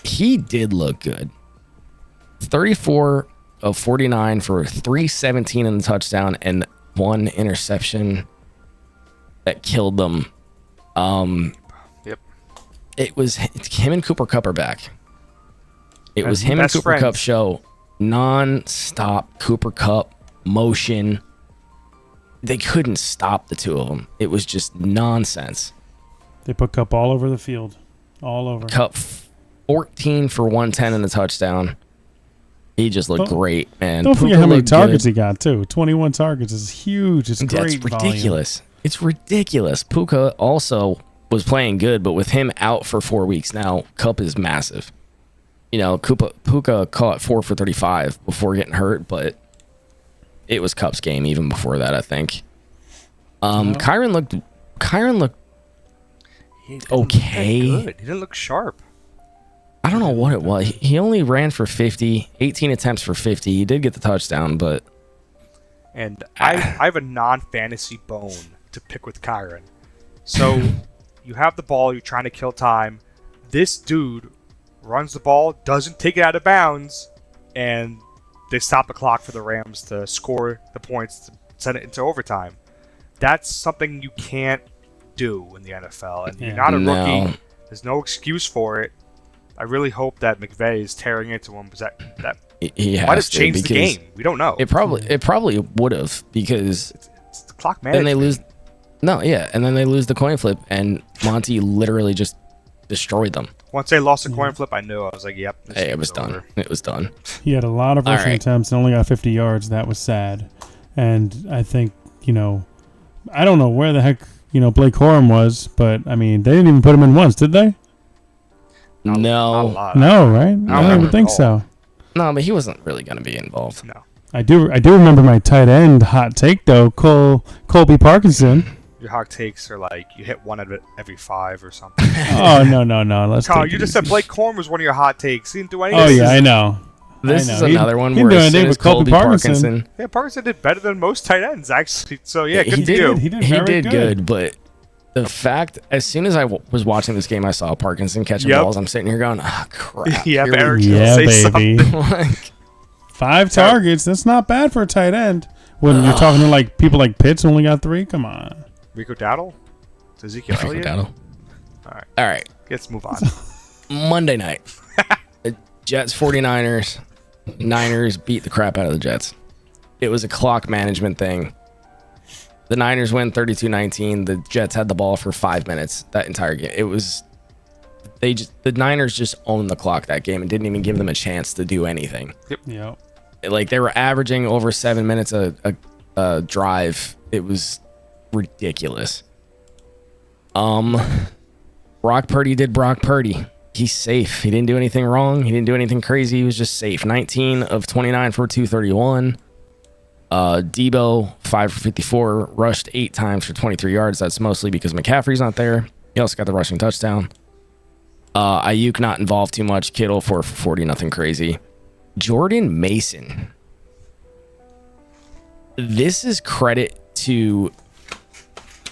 he did look good. 34 of 49 for 317 in the touchdown and 1 interception that killed them. Yep. It's him and Cooper Kupp are back. It was him and Cooper friends. Kupp show non-stop Cooper Kupp motion. They couldn't stop the two of them. It was just nonsense. They put Kupp all over the field. All over. Kupp 14 for 110 in the touchdown. He just looked great, man. Don't forget how many targets he got, too. 21 targets is huge. It's great. That's ridiculous. Volume. It's ridiculous. Puka also was playing good, but with him out for 4 weeks now, Kupp is massive. Puka caught 4 for 35 before getting hurt, but it was Kupp's game even before that, I think. Kyron looked okay. He didn't look sharp. I don't know what it was. He only ran for 50, 18 attempts for 50. He did get the touchdown, but... And I have a non-fantasy bone to pick with Kyron. So, you have the ball, you're trying to kill time. This dude runs the ball, doesn't take it out of bounds, and they stop the clock for the Rams to score the points to send it into overtime. That's something you can't do in the NFL. And you're not a rookie. There's no excuse for it. I really hope that McVay is tearing into him because that might have changed the game. We don't know. It probably would have because it's the clock management. Then they lose. And then they lose the coin flip, and Monty literally just destroyed them. Once they lost the coin flip, I knew. I was like, "Yep, hey, it was done. It was done." He had a lot of rushing attempts and only got 50 yards. That was sad, and I think I don't know where the heck Blake Corum was, but I mean they didn't even put him in once, did they? No, right? I don't even think so. No, but he wasn't really going to be involved. No. I do remember my tight end hot take though, Colby Parkinson. Your hot takes are like you hit one out of every 5 or something. Oh no! Let's. Carl, you just said Blake Corum was one of your hot takes. He didn't do anything. Oh yeah, I know. This is another one where as soon as Colby Parkinson. Yeah, Parkinson did better than most tight ends actually. So yeah, good to you. He did good, but. The fact, as soon as I was watching this game, I saw Parkinson catching balls. I'm sitting here going, "Oh crap!" Yeah, baby. 5 targets. That's not bad for a tight end. When you're talking to like people like Pitts who only got 3, come on. Rico Dowdle? It's Ezekiel Elliott? All right. Let's move on. Monday night. Jets 49ers. Niners beat the crap out of the Jets. It was a clock management thing. The Niners win 32-19. The Jets had the ball for 5 minutes that entire game. The Niners just owned the clock that game and didn't even give them a chance to do anything. Yep. Like they were averaging over 7 minutes a drive. It was ridiculous. Brock Purdy did Brock Purdy. He's safe. He didn't do anything wrong. He didn't do anything crazy. He was just safe. 19 of 29 for 231. Debo 5 for 54. Rushed 8 times for 23 yards. That's mostly because McCaffrey's not there. He also got the rushing touchdown. Ayuk not involved too much. Kittle 4 for 40. Nothing crazy. Jordan Mason. This is credit to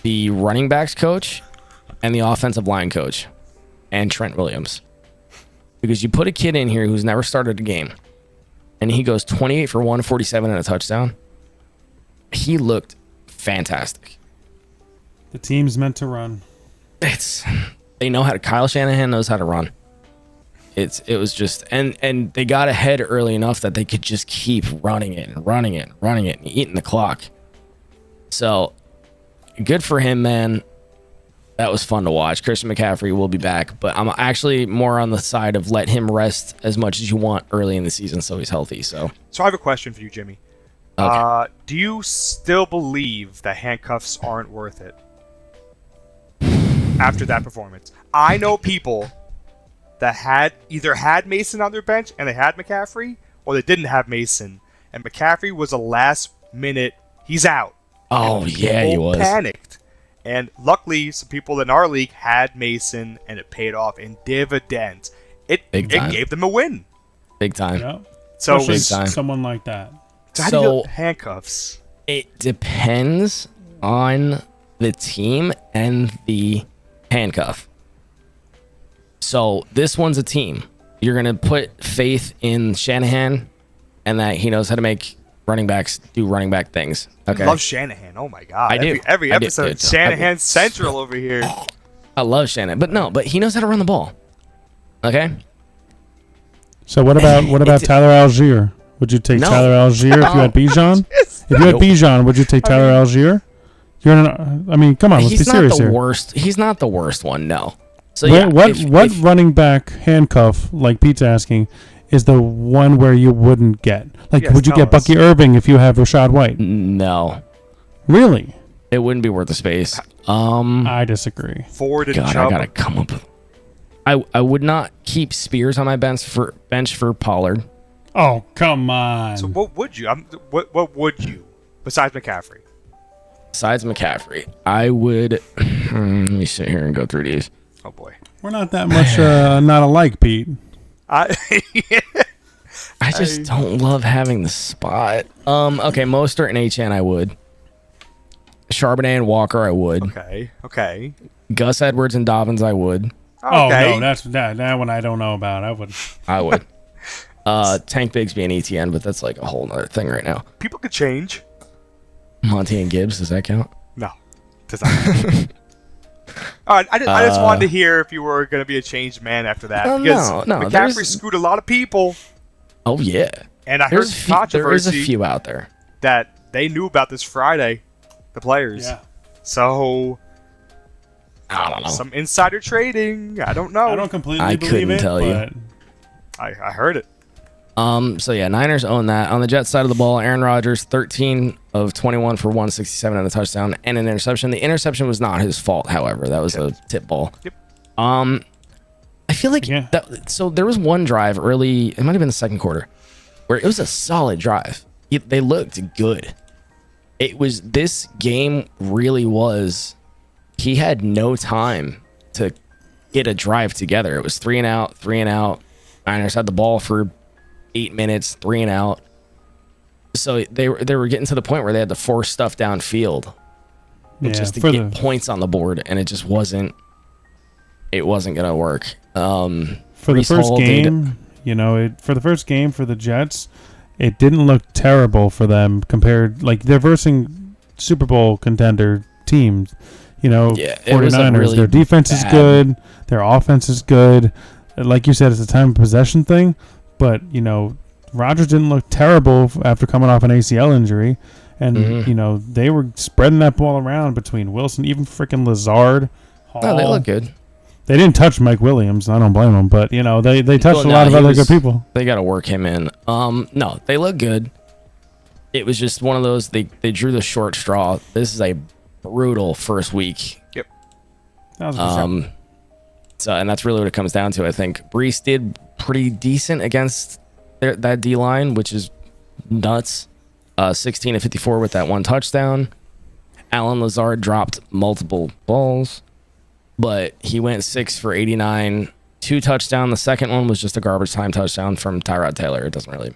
the running backs coach and the offensive line coach and Trent Williams. Because you put a kid in here who's never started a game and he goes 28 for 147 and a touchdown. He looked fantastic. The team's meant to run. They know how to. Kyle Shanahan knows how to run. It was just and they got ahead early enough that they could just keep running it and eating the clock. So good for him, man. That was fun to watch. Christian McCaffrey will be back, but I'm actually more on the side of let him rest as much as you want early in the season so he's healthy. So I have a question for you, Jimmy. Okay. Do you still believe that handcuffs aren't worth it after that performance? I know people that had Mason on their bench and they had McCaffrey, or they didn't have Mason, and McCaffrey was a last minute, he's out. Oh, yeah, he was. Panicked. And luckily, some people in our league had Mason, and it paid off in dividends. It gave them a win. Big time. Yep. So Especially big time. someone like that. how do you do handcuffs? It depends on the team and the handcuff. So this one's a team. You're going to put faith in Shanahan and that he knows how to make running backs do running back things. Okay. I love Shanahan. Oh my God. I do. Every I do, episode, dude. Shanahan Central over here. I love Shanahan, but he knows how to run the ball. Okay. So what about Tyler Algier? Would you take Tyler Algier if you had Bijan? If you had Bijan, would you take Tyler Algier? Come on, let's be serious here. He's not the worst one, no. So what running back handcuff, like Pete's asking, is the one where you wouldn't get? Like, would you get Bucky Irving if you have Rashad White? No. Really? It wouldn't be worth the space. I disagree. Ford and God, Chubb. I gotta come up with. I would not keep Spears on my bench for Pollard. Oh, come on. So what would you? What would you besides McCaffrey? Besides McCaffrey, I would. Let me sit here and go through these. Oh boy, we're not that much not alike, Pete. I just don't love having the spot. Okay, Mostert and HN I would. Charbonnet and Walker I would. Okay. Gus Edwards and Dobbins I would. Oh no, that's that one I don't know about. I would. Tank Bigsby and ETN, but that's like a whole other thing right now. People could change. Monty and Gibbs, does that count? No, does not. All right, I just wanted to hear if you were going to be a changed man after that. Because no. McCaffrey screwed a lot of people. Oh, yeah. And I heard controversy. There is a few out there. That they knew about this Friday, the players. Yeah. So, I don't know. some insider trading. I don't know. I don't completely believe it, tell you. I heard it. So yeah, Niners own that. On the Jets side of the ball, Aaron Rodgers, 13 of 21 for 167 and a touchdown and an interception. The interception was not his fault, however. That was a tip ball. Yep. I feel like so there was one drive early, it might have been the second quarter, where it was a solid drive. They looked good. This game really was, he had no time to get a drive together. It was 3 and out. Niners had the ball for 8 minutes, 3 and out. So they were getting to the point where they had to force stuff downfield just to get points on the board, and it just wasn't gonna work. For the first game, for the Jets, it didn't look terrible for them compared. Like, they're versing Super Bowl contender teams. You know, Yeah, it was a 49ers, really their defense is bad- good. Their offense is good. Like you said, it's a time of possession thing. But, you know, Rodgers didn't look terrible after coming off an ACL injury. And, Mhm. you know, they were spreading that ball around between Wilson, even freaking Lazard. Hall. No, they look good. They didn't touch Mike Williams. I don't blame them. But, you know, they touched Well, a lot of he other was- good people. They got to work him in. No, they look good. It was just one of those, they drew the short straw. This is a brutal first week. 1,000%. So, and that's really what it comes down to. I think Brees did pretty decent against that D line, which is nuts. 16 of 54 with that one touchdown. Alan Lazard dropped multiple balls, but he went 6 for 89, 2 touchdowns. The second one was just a garbage time touchdown from Tyrod Taylor. It doesn't really,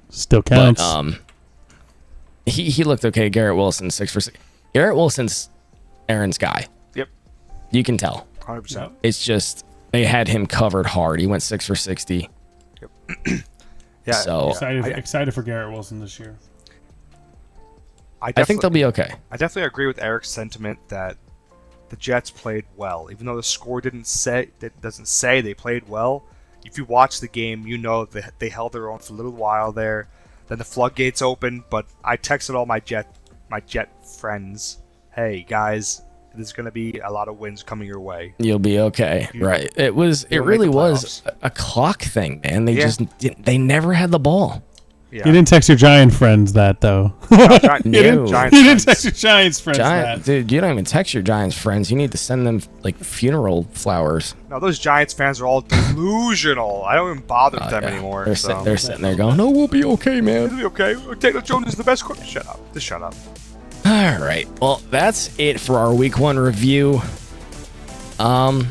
Still counts. but he looked okay. Garrett Wilson 6 for 6. Garrett Wilson's Aaron's guy. Yep. You can tell. 100%. It's just they had him covered hard. He went 6 for 60. Yeah. So- Excited for Garrett Wilson this year. I think they'll be okay. I definitely agree with Eric's sentiment that the Jets played well, even though the score doesn't say they played well. If you watch the game, you know that they held their own for a little while there. Then the floodgates opened. But I texted all my Jet friends, "Hey guys, there's going to be a lot of wins coming your way." You'll be okay. You- Right. It really the was a clock thing, man. They Yeah. they never had the ball. Yeah. You didn't text your Giant friends that, though. Giants You didn't- Giants You didn't fans. text your Giants friends that. Dude, you don't even text your Giants friends. You need to send them like funeral flowers. No, those Giants fans are all delusional. I don't even bother with them Yeah. anymore. They're, so. they're sitting there going, "No, we'll be okay, man." It'll be okay. Taylor Jones is the best quarterback. Shut up. Just shut up. All right. Well, that's it for our week 1 review. That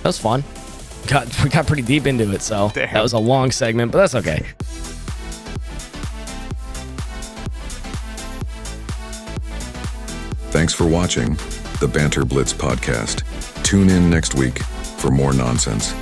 was fun. We got pretty deep into it, so Damn. that was a long segment, but that's okay. Thanks for watching the Banter Blitz Podcast. Tune in next week for more nonsense